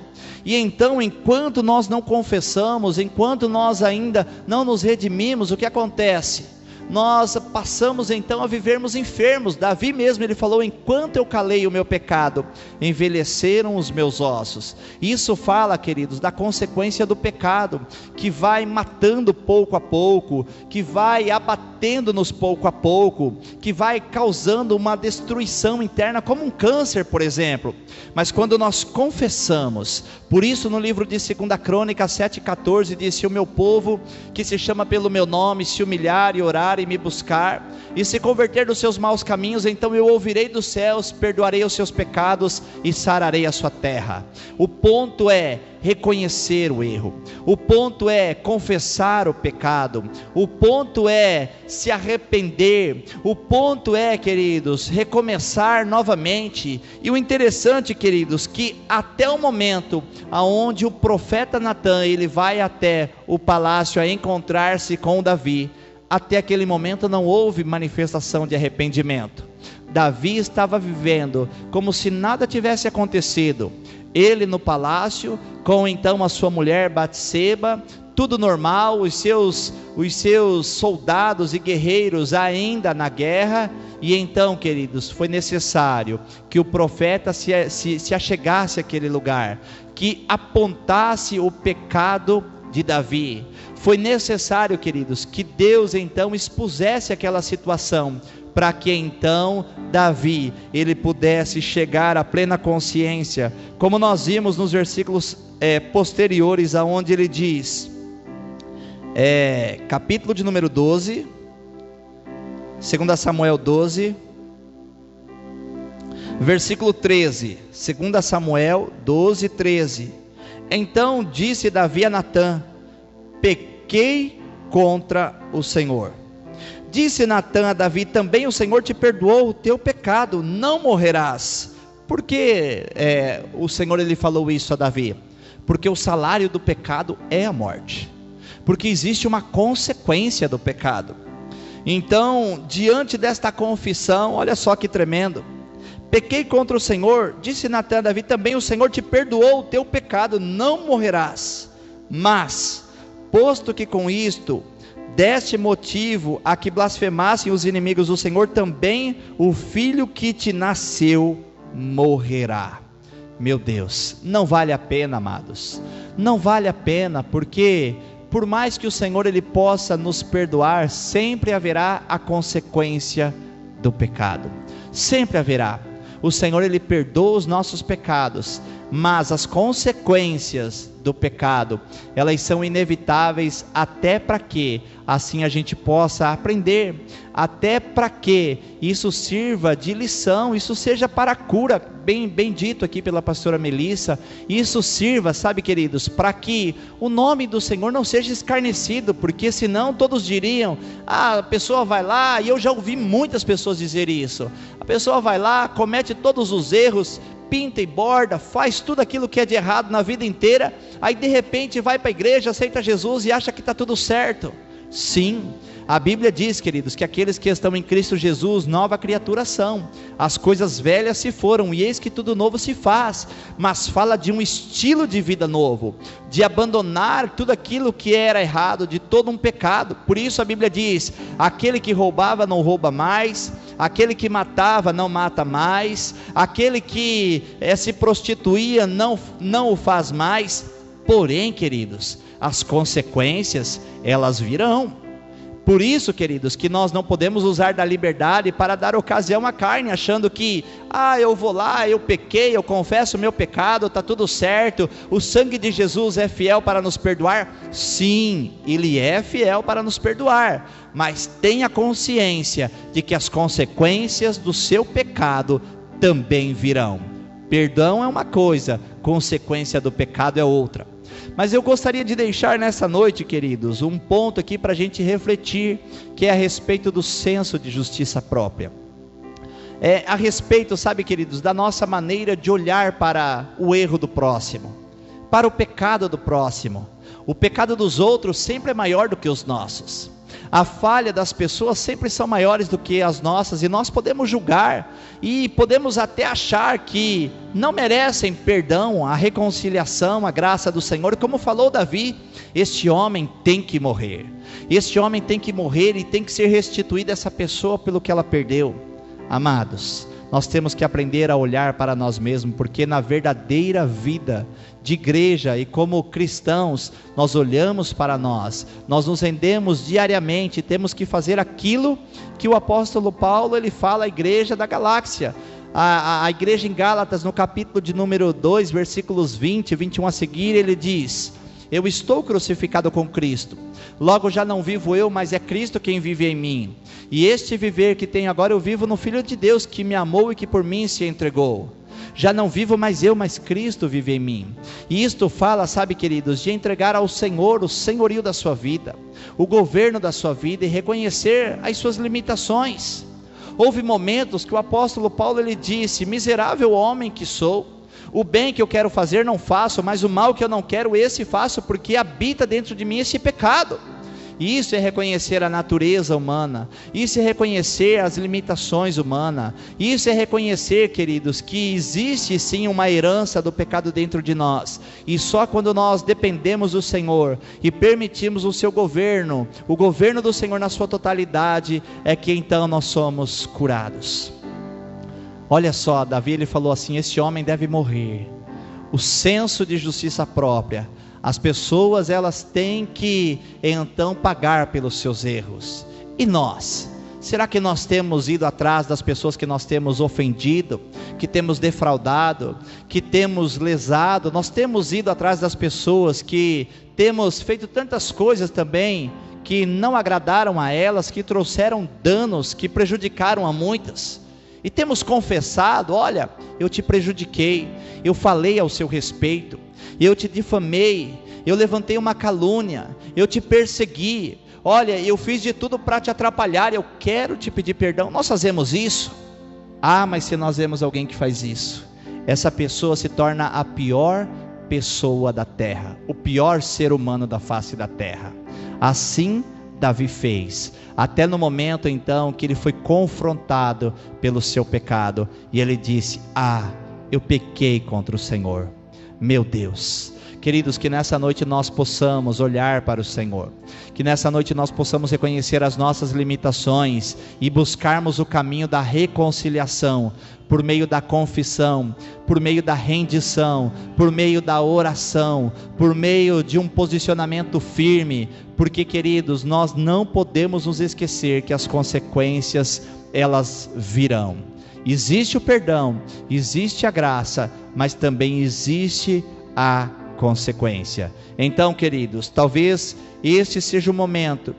E então, enquanto nós não confessamos, enquanto nós ainda não nos redimimos, o que acontece? Nós passamos então a vivermos enfermos. Davi mesmo, ele falou: enquanto eu calei o meu pecado, envelheceram os meus ossos. Isso fala, queridos, da consequência do pecado, que vai matando pouco a pouco, que vai abatendo-nos pouco a pouco, que vai causando uma destruição interna, como um câncer, por exemplo. Mas quando nós confessamos, por isso no livro de 2 Crônicas 7,14 diz: se o meu povo, que se chama pelo meu nome, se humilhar e orar e me buscar, e se converter dos seus maus caminhos, então eu ouvirei dos céus, perdoarei os seus pecados e sararei a sua terra. O ponto é reconhecer o erro, o ponto é confessar o pecado, o ponto é se arrepender, o ponto é, queridos, recomeçar novamente. E o interessante, queridos, que até o momento aonde o profeta Natã, ele vai até o palácio a encontrar-se com Davi, até aquele momento não houve manifestação de arrependimento. Davi estava vivendo como se nada tivesse acontecido. Ele no palácio, com então a sua mulher Batseba, tudo normal, os seus soldados e guerreiros ainda na guerra. E então, queridos, foi necessário que o profeta se achegasse àquele lugar, que apontasse o pecado de Davi. Foi necessário, queridos, que Deus então expusesse aquela situação, para que então Davi, ele pudesse chegar à plena consciência, como nós vimos nos versículos posteriores, aonde ele diz, capítulo de número 12, 2 Samuel 12, versículo 13, 2 Samuel 12, 13, então disse Davi a Natã: pequei contra o Senhor. Disse Natã a Davi: também o Senhor te perdoou o teu pecado, não morrerás. Por que o Senhor ele falou isso a Davi? Porque o salário do pecado é a morte, porque existe uma consequência do pecado. Então, diante desta confissão, olha só que tremendo, pequei contra o Senhor, disse Natã a Davi, também o Senhor te perdoou o teu pecado, não morrerás. Mas, posto que com isto deste motivo a que blasfemassem os inimigos do Senhor, também o filho que te nasceu morrerá. Meu Deus, não vale a pena, amados, não vale a pena, porque por mais que o Senhor ele possa nos perdoar, sempre haverá a consequência do pecado, sempre haverá. O Senhor ele perdoa os nossos pecados, mas as consequências do pecado, elas são inevitáveis, até para que assim a gente possa aprender, até para que isso sirva de lição, isso seja para a cura, bem dito aqui pela pastora Melissa, isso sirva, sabe, queridos, para que o nome do Senhor não seja escarnecido, porque senão todos diriam, a pessoa vai lá, e eu já ouvi muitas pessoas dizer isso, a pessoa vai lá, comete todos os erros, pinta e borda, faz tudo aquilo que é de errado na vida inteira, aí de repente vai para a igreja, aceita Jesus e acha que está tudo certo. Sim, a Bíblia diz, queridos, que aqueles que estão em Cristo Jesus, nova criatura são, as coisas velhas se foram, e eis que tudo novo se faz, mas fala de um estilo de vida novo, de abandonar tudo aquilo que era errado, de todo um pecado. Por isso a Bíblia diz, aquele que roubava não rouba mais, aquele que matava não mata mais, aquele que se prostituía não o faz mais. Porém, queridos, as consequências, elas virão. Por isso, queridos, que nós não podemos usar da liberdade para dar ocasião à carne, achando que, eu vou lá, eu pequei, eu confesso o meu pecado, está tudo certo, o sangue de Jesus é fiel para nos perdoar. Sim, Ele é fiel para nos perdoar, mas tenha consciência de que as consequências do seu pecado também virão. Perdão é uma coisa, consequência do pecado é outra. Mas eu gostaria de deixar nessa noite, queridos, um ponto aqui para a gente refletir, que é a respeito do senso de justiça própria. É a respeito, sabe, queridos, da nossa maneira de olhar para o erro do próximo, para o pecado do próximo. O pecado dos outros sempre é maior do que os nossos. A falha das pessoas sempre são maiores do que as nossas, e nós podemos julgar, e podemos até achar que não merecem perdão, a reconciliação, a graça do Senhor. Como falou Davi, este homem tem que morrer, este homem tem que morrer, e tem que ser restituída essa pessoa pelo que ela perdeu. Amados, nós temos que aprender a olhar para nós mesmos, porque na verdadeira vida de igreja e como cristãos, nós olhamos para nós nos rendemos diariamente, temos que fazer aquilo que o apóstolo Paulo ele fala à igreja da galáxia, a igreja em Gálatas, no capítulo de número 2, versículos 20 e 21 a seguir, ele diz: eu estou crucificado com Cristo, logo já não vivo eu, mas é Cristo quem vive em mim, e este viver que tenho agora eu vivo no Filho de Deus, que me amou e que por mim se entregou. Já não vivo mais eu, mas Cristo vive em mim. E isto fala, sabe, queridos, de entregar ao Senhor o senhorio da sua vida, o governo da sua vida, e reconhecer as suas limitações. Houve momentos que o apóstolo Paulo ele disse: miserável homem que sou, o bem que eu quero fazer não faço, mas o mal que eu não quero, esse faço, porque habita dentro de mim esse pecado. Isso é reconhecer a natureza humana, isso é reconhecer as limitações humanas, isso é reconhecer, queridos, que existe sim uma herança do pecado dentro de nós, e só quando nós dependemos do Senhor e permitimos o seu governo, o governo do Senhor na sua totalidade, é que então nós somos curados. Olha só, Davi ele falou assim: este homem deve morrer. O senso de justiça própria, as pessoas elas têm que então pagar pelos seus erros. E nós? Será que nós temos ido atrás das pessoas que nós temos ofendido, que temos defraudado, que temos lesado? Nós temos ido atrás das pessoas que temos feito tantas coisas também que não agradaram a elas, que trouxeram danos, que prejudicaram a muitas? E temos confessado: olha, eu te prejudiquei, eu falei ao seu respeito, eu te difamei, eu levantei uma calúnia, eu te persegui, olha, eu fiz de tudo para te atrapalhar, eu quero te pedir perdão. Nós fazemos isso? Mas se nós vemos alguém que faz isso, essa pessoa se torna a pior pessoa da terra, o pior ser humano da face da terra. Assim Davi fez, até no momento então que ele foi confrontado pelo seu pecado, e ele disse: eu pequei contra o Senhor. Meu Deus, queridos, que nessa noite nós possamos olhar para o Senhor, que nessa noite nós possamos reconhecer as nossas limitações e buscarmos o caminho da reconciliação, por meio da confissão, por meio da rendição, por meio da oração, por meio de um posicionamento firme, porque, queridos, nós não podemos nos esquecer que as consequências, elas virão. Existe o perdão, existe a graça, mas também existe a consequência. Então, queridos, talvez este seja o momento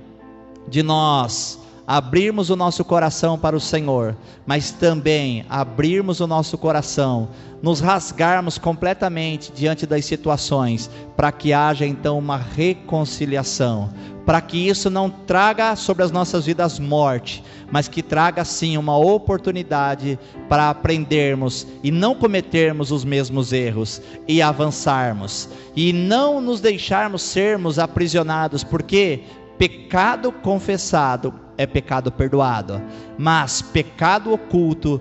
de nós abrirmos o nosso coração para o Senhor, mas também abrirmos o nosso coração, nos rasgarmos completamente diante das situações, para que haja então uma reconciliação, para que isso não traga sobre as nossas vidas morte, mas que traga sim uma oportunidade para aprendermos e não cometermos os mesmos erros e avançarmos, e não nos deixarmos sermos aprisionados, porque pecado confessado é pecado perdoado, mas pecado oculto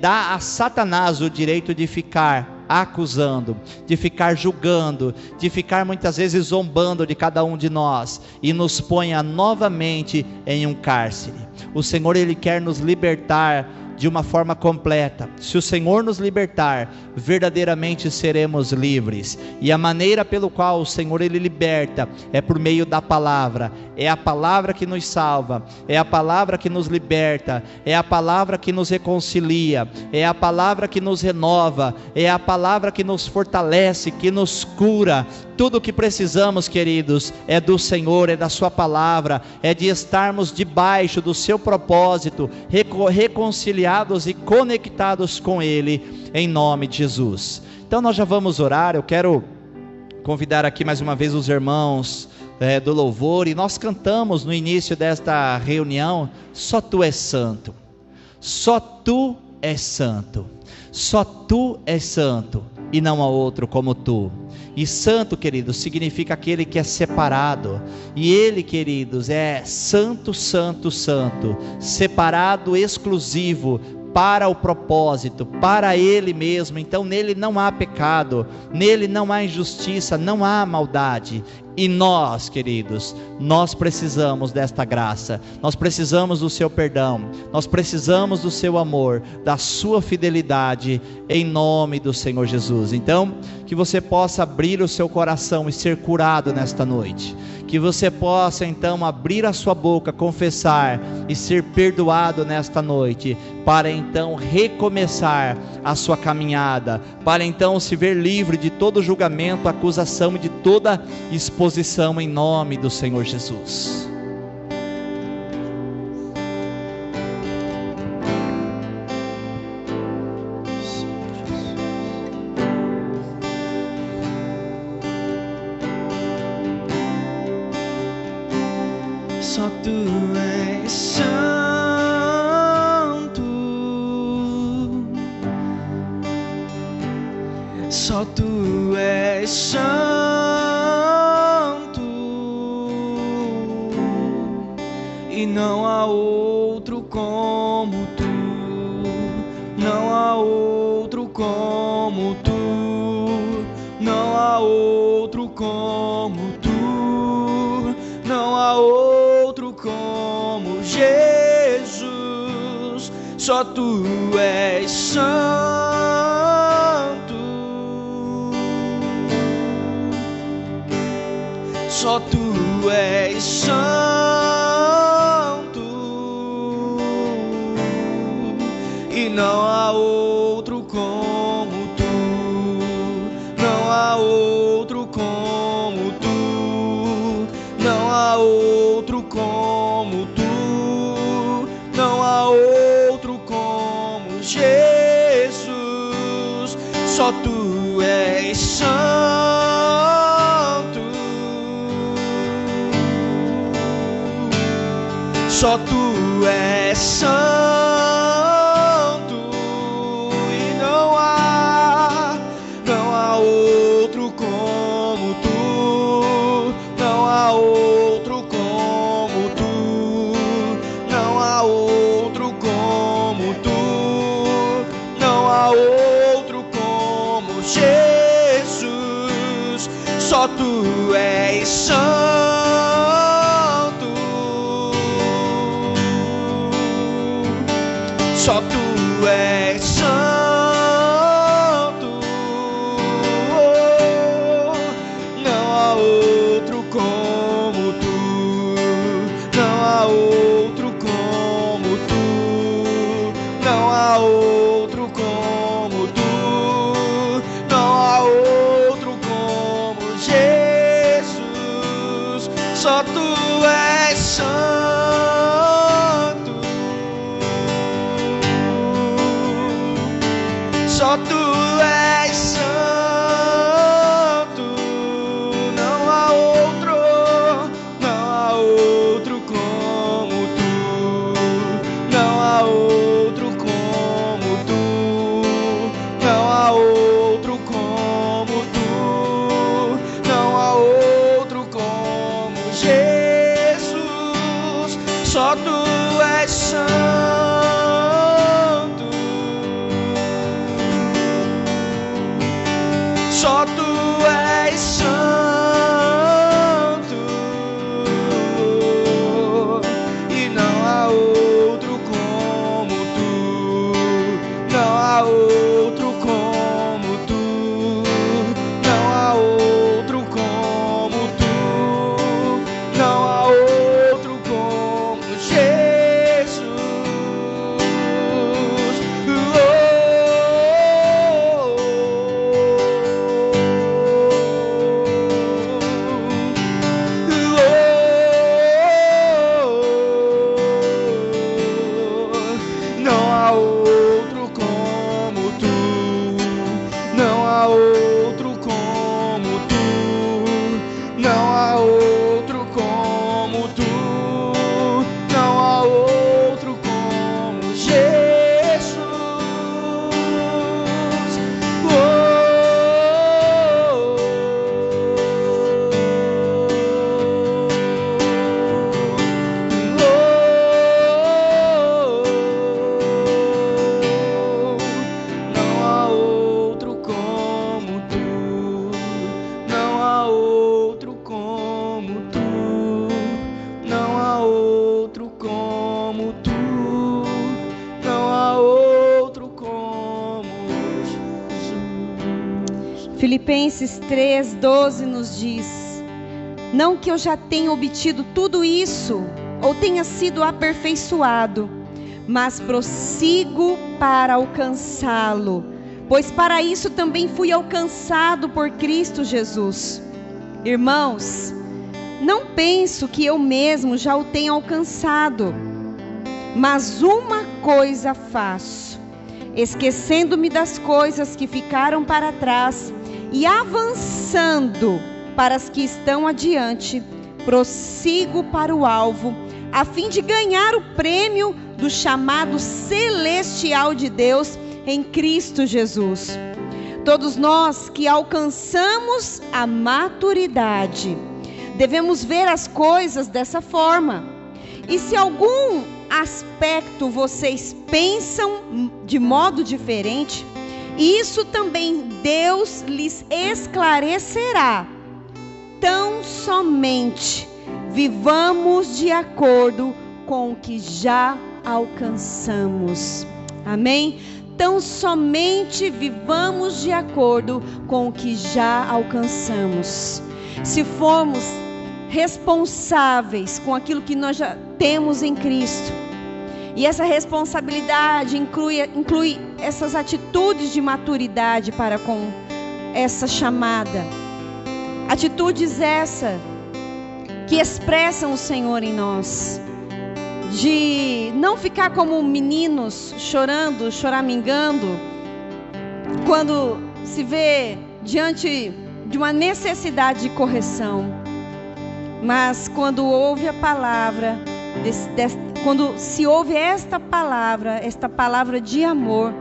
dá a Satanás o direito de ficar acusando, de ficar julgando, de ficar muitas vezes zombando de cada um de nós, e nos ponha novamente em um cárcere. O Senhor, Ele quer nos libertar de uma forma completa. Se o Senhor nos libertar, verdadeiramente seremos livres, e a maneira pelo qual o Senhor Ele liberta é por meio da palavra. É a palavra que nos salva, é a palavra que nos liberta, é a palavra que nos reconcilia, é a palavra que nos renova, é a palavra que nos fortalece, que nos cura. Tudo o que precisamos, queridos, é do Senhor, é da sua palavra, é de estarmos debaixo do seu propósito, reconciliados e conectados com Ele, em nome de Jesus. Então nós já vamos orar. Eu quero convidar aqui mais uma vez os irmãos do louvor, e nós cantamos no início desta reunião: só Tu és santo, só Tu és santo, só Tu és santo, e não há outro como Tu. E santo, queridos, significa aquele que é separado, e Ele, queridos, é santo, santo, santo, separado, exclusivo, para o propósito, para Ele mesmo. Então nele não há pecado, nele não há injustiça, não há maldade. E nós, queridos, nós precisamos desta graça, nós precisamos do seu perdão, nós precisamos do seu amor, da sua fidelidade, em nome do Senhor Jesus. Então, que você possa abrir o seu coração e ser curado nesta noite, que você possa então abrir a sua boca, confessar e ser perdoado nesta noite, para então recomeçar a sua caminhada, para então se ver livre de todo julgamento, acusação e de toda exposição, em nome do Senhor Jesus. Só Tu és santo, só Tu és santo, e não há outro como Tu, não há outro como Tu, não há outro como Tu, não há outro como Jesus. Só Tu és santo, só Tu és santo, e não há outro como Tu, não há outro como Tu, não há outro como Tu, não há outro como Jesus. Só Tu és santo, só Tu és santo, e não há outro como Tu, não há outro como só tu és santo. Não há outro como tu, não há outro como tu, não há outro como tu, não há outro como Jesus, só tu és santo. Só tu és santo, não há outro como tu, não há outro como tu, não há outro como tu, não há outro como Jesus, só tu és santo. Só tu és santo, e não há outro como tu, não há outro como tu, não há outro como tu, não há outro como Jesus. Filipenses 3:12 nos diz: não que eu já tenha obtido tudo isso, ou tenha sido aperfeiçoado, mas prossigo para alcançá-lo, pois para isso também fui alcançado por Cristo Jesus. Irmãos, não penso que eu mesmo já o tenha alcançado, mas uma coisa faço, esquecendo-me das coisas que ficaram para trás e avançando para as que estão adiante, prossigo para o alvo, a fim de ganhar o prêmio do chamado celestial de Deus em Cristo Jesus. Todos nós que alcançamos a maturidade, devemos ver as coisas dessa forma. E se algum aspecto vocês pensam de modo diferente, isso também Deus lhes esclarecerá. Tão somente vivamos de acordo com o que já alcançamos. Amém? Tão somente vivamos de acordo com o que já alcançamos. Se formos responsáveis com aquilo que nós já temos em Cristo, e essa responsabilidade inclui essas atitudes de maturidade para com essa chamada. Atitudes essa que expressam o Senhor em nós. De não ficar como meninos chorando, choramingando, quando se vê diante de uma necessidade de correção. Mas quando ouve a palavra, quando se ouve esta palavra de amor,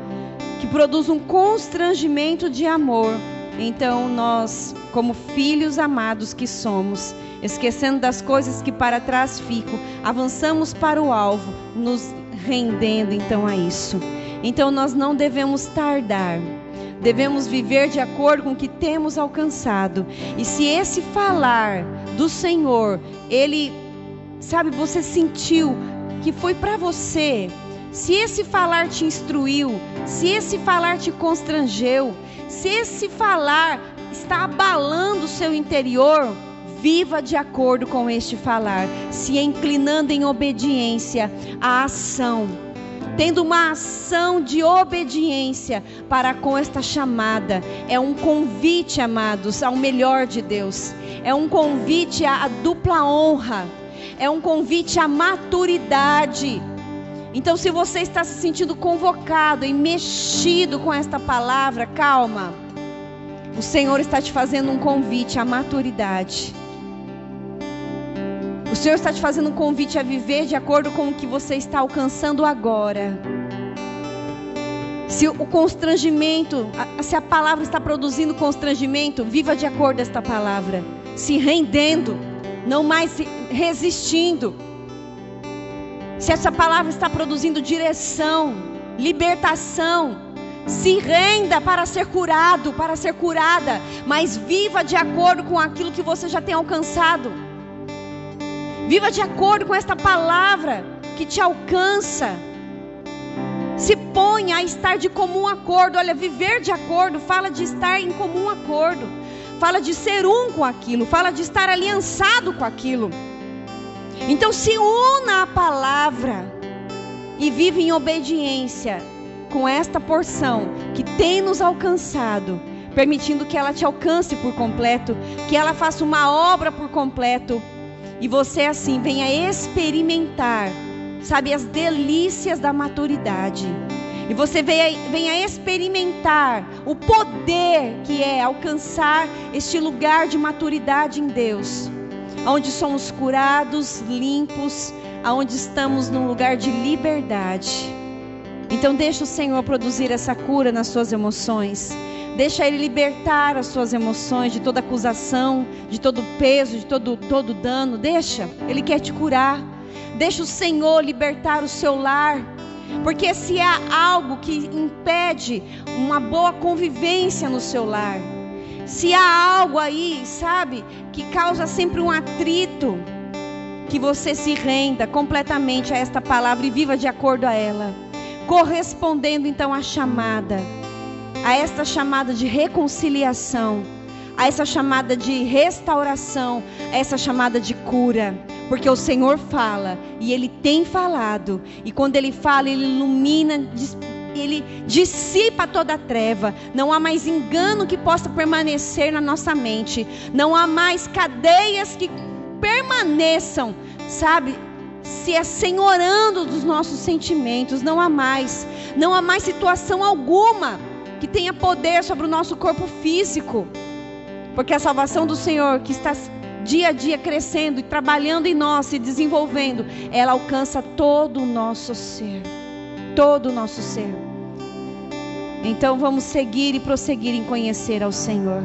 que produz um constrangimento de amor, então nós, como filhos amados que somos, esquecendo das coisas que para trás ficam, avançamos para o alvo, nos rendendo então a isso. Então nós não devemos tardar, devemos viver de acordo com o que temos alcançado. E se esse falar do Senhor, ele, sabe, você sentiu que foi para você, se esse falar te instruiu, se esse falar te constrangeu, se esse falar está abalando o seu interior, viva de acordo com este falar, se inclinando em obediência à ação, tendo uma ação de obediência para com esta chamada. É um convite, amados, ao melhor de Deus. É um convite à dupla honra. É um convite à maturidade. Então, se você está se sentindo convocado e mexido com esta palavra, calma. O Senhor está te fazendo um convite à maturidade. O Senhor está te fazendo um convite a viver de acordo com o que você está alcançando agora. Se o constrangimento, se a palavra está produzindo constrangimento, viva de acordo com esta palavra. Se rendendo, não mais resistindo. Se essa palavra está produzindo direção, libertação, se renda para ser curado, para ser curada, mas viva de acordo com aquilo que você já tem alcançado. Viva de acordo com esta palavra que te alcança. Se ponha a estar de comum acordo. Olha, viver de acordo fala de estar em comum acordo. Fala de ser um com aquilo. Fala de estar aliançado com aquilo. Então se una à palavra e vive em obediência com esta porção que tem nos alcançado, permitindo que ela te alcance por completo, que ela faça uma obra por completo. E você assim venha experimentar, sabe, as delícias da maturidade. E você venha experimentar o poder que é alcançar este lugar de maturidade em Deus. Onde somos curados, limpos, onde estamos num lugar de liberdade. Então deixa o Senhor produzir essa cura nas suas emoções. Deixa Ele libertar as suas emoções de toda acusação, de todo peso, de todo dano. Deixa, Ele quer te curar. Deixa o Senhor libertar o seu lar. Porque se há algo que impede uma boa convivência no seu lar, se há algo aí, sabe, que causa sempre um atrito, que você se renda completamente a esta palavra e viva de acordo a ela. Correspondendo então à chamada. A esta chamada de reconciliação, a essa chamada de restauração, a essa chamada de cura, porque o Senhor fala, e Ele tem falado, e quando Ele fala, Ele ilumina, Ele dissipa toda a treva. Não há mais engano que possa permanecer na nossa mente, não há mais cadeias que permaneçam, sabe, se assenhorando dos nossos sentimentos. Não há mais situação alguma que tenha poder sobre o nosso corpo físico, porque a salvação do Senhor, que está dia a dia crescendo e trabalhando em nós, se desenvolvendo, ela alcança todo o nosso ser, todo o nosso ser. Então vamos seguir e prosseguir em conhecer ao Senhor,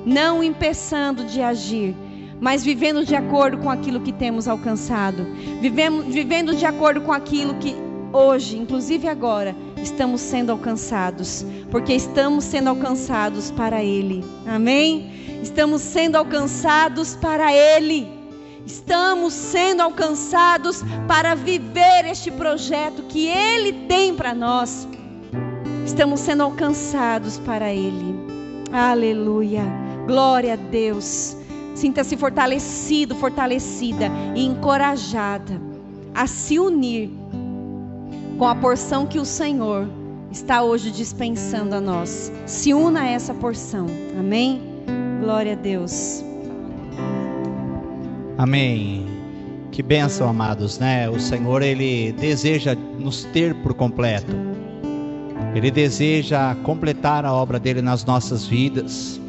não impeçando de agir, mas vivendo de acordo com aquilo que temos alcançado, vivendo de acordo com aquilo que hoje, inclusive agora, estamos sendo alcançados, porque estamos sendo alcançados para Ele. Amém? Estamos sendo alcançados para Ele. Estamos sendo alcançados para viver este projeto que Ele tem para nós. Estamos sendo alcançados para Ele. Aleluia. Glória a Deus. Sinta-se fortalecido, fortalecida e encorajada a se unir com a porção que o Senhor está hoje dispensando a nós. Se una a essa porção. Amém? Glória a Deus. Amém. Que bênção, amados, né? O Senhor, Ele deseja nos ter por completo. Ele deseja completar a obra dele nas nossas vidas.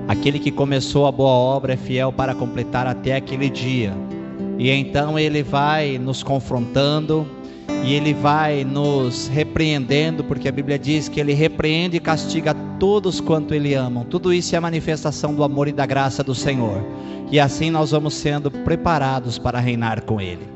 Aquele que começou a boa obra é fiel para completar até aquele dia. E então Ele vai nos confrontando, e Ele vai nos repreendendo, porque a Bíblia diz que Ele repreende e castiga todos quanto Ele ama. Tudo isso é a manifestação do amor e da graça do Senhor. E assim nós vamos sendo preparados para reinar com Ele.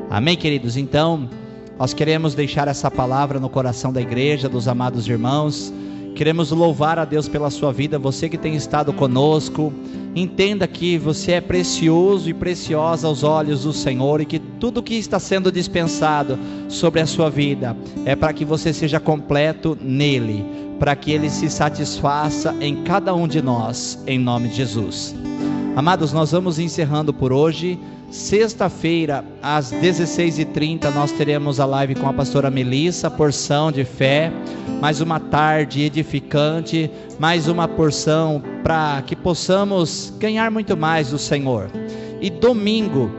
Amém, queridos? Então, nós queremos deixar essa palavra no coração da igreja, dos amados irmãos, Queremos louvar a Deus pela sua vida, você que tem estado conosco. Entenda que você é precioso e preciosa aos olhos do Senhor, e que tudo que está sendo dispensado sobre a sua vida é para que você seja completo nele, para que ele se satisfaça em cada um de nós, em nome de Jesus. Amados, nós vamos encerrando por hoje. Sexta-feira, às 16h30, nós teremos a live com a pastora Melissa, porção de fé, mais uma tarde edificante, mais uma porção para que possamos ganhar muito mais do Senhor. E domingo,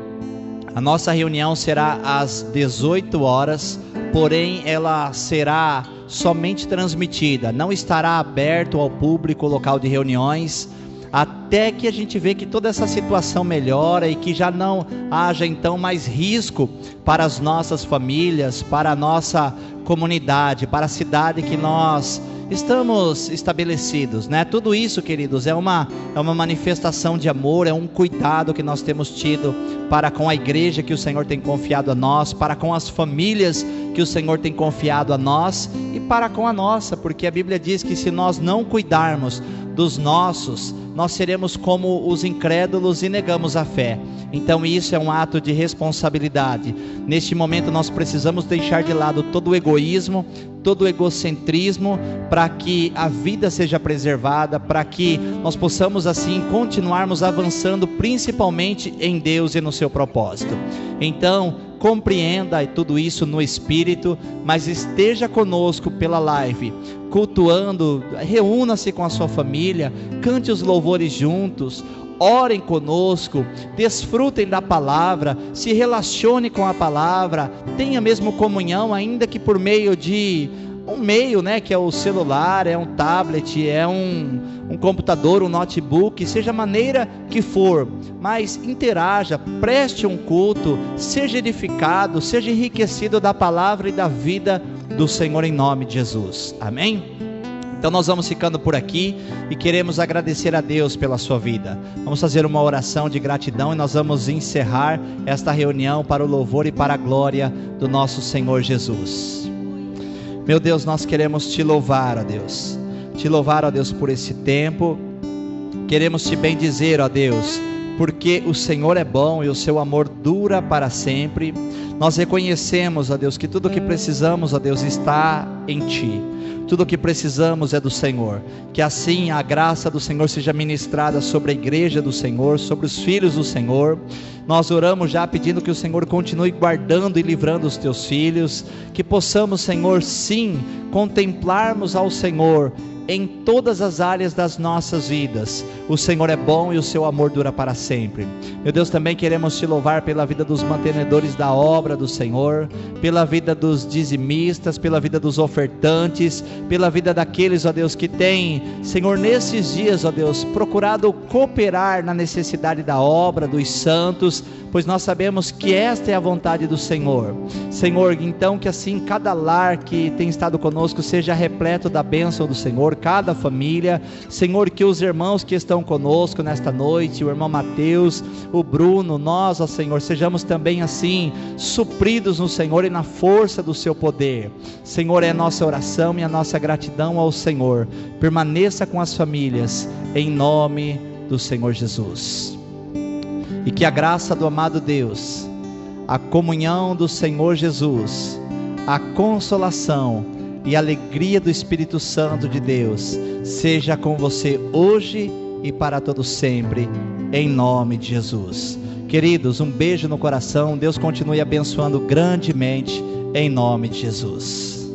a nossa reunião será às 18 horas, porém ela será somente transmitida, não estará aberto ao público o local de reuniões, até que a gente vê que toda essa situação melhora e que já não haja então mais risco para as nossas famílias, para a nossa comunidade, para a cidade que nós estamos estabelecidos, né? Tudo isso, queridos, é uma manifestação de amor, é um cuidado que nós temos tido para com a igreja que o Senhor tem confiado a nós, para com as famílias que o Senhor tem confiado a nós e para com a nossa, porque a Bíblia diz que se nós não cuidarmos dos nossos, nós seremos como os incrédulos e negamos a fé. Então isso é um ato de responsabilidade. Neste momento nós precisamos deixar de lado todo o egoísmo, todo o egocentrismo, para que a vida seja preservada, para que nós possamos assim continuarmos avançando, principalmente em Deus e no seu propósito. Então compreenda tudo isso no Espírito, mas esteja conosco pela live, cultuando, reúna-se com a sua família, cante os louvores juntos, orem conosco, desfrutem da palavra, se relacione com a palavra, tenha mesmo comunhão, ainda que por meio de um meio, né, que é o celular, é um tablet, é um computador, um notebook, seja a maneira que for, mas interaja, preste um culto, seja edificado, seja enriquecido da palavra e da vida do Senhor em nome de Jesus, amém? Então nós vamos ficando por aqui e queremos agradecer a Deus pela sua vida. Vamos fazer uma oração de gratidão e nós vamos encerrar esta reunião para o louvor e para a glória do nosso Senhor Jesus. Meu Deus, nós queremos te louvar, ó Deus. Te louvar, ó Deus, por esse tempo. Queremos te bendizer, ó Deus, porque o Senhor é bom e o seu amor dura para sempre. Nós reconhecemos, ó Deus, que tudo o que precisamos, ó Deus, está em Ti. Tudo o que precisamos é do Senhor. Que assim a graça do Senhor seja ministrada sobre a igreja do Senhor, sobre os filhos do Senhor. Nós oramos já pedindo que o Senhor continue guardando e livrando os teus filhos. Que possamos, Senhor, sim, contemplarmos ao Senhor em todas as áreas das nossas vidas. O Senhor é bom e o seu amor dura para sempre. Meu Deus, também queremos te louvar pela vida dos mantenedores da obra do Senhor, pela vida dos dizimistas, pela vida dos ofertantes, pela vida daqueles, ó Deus, que têm, Senhor, nesses dias, ó Deus, procurado cooperar na necessidade da obra dos santos, pois nós sabemos que esta é a vontade do Senhor. Senhor, então que assim cada lar que tem estado conosco seja repleto da bênção do Senhor, cada família. Senhor, que os irmãos que estão conosco nesta noite, o irmão Mateus, o Bruno, nós, ó Senhor, sejamos também assim supridos no Senhor e na força do seu poder. Senhor, é a nossa oração e a nossa gratidão ao Senhor. Permaneça com as famílias em nome do Senhor Jesus. E que a graça do amado Deus, a comunhão do Senhor Jesus, a consolação e a alegria do Espírito Santo de Deus seja com você hoje e para todo sempre, em nome de Jesus. Queridos, um beijo no coração. Deus continue abençoando grandemente, em nome de Jesus.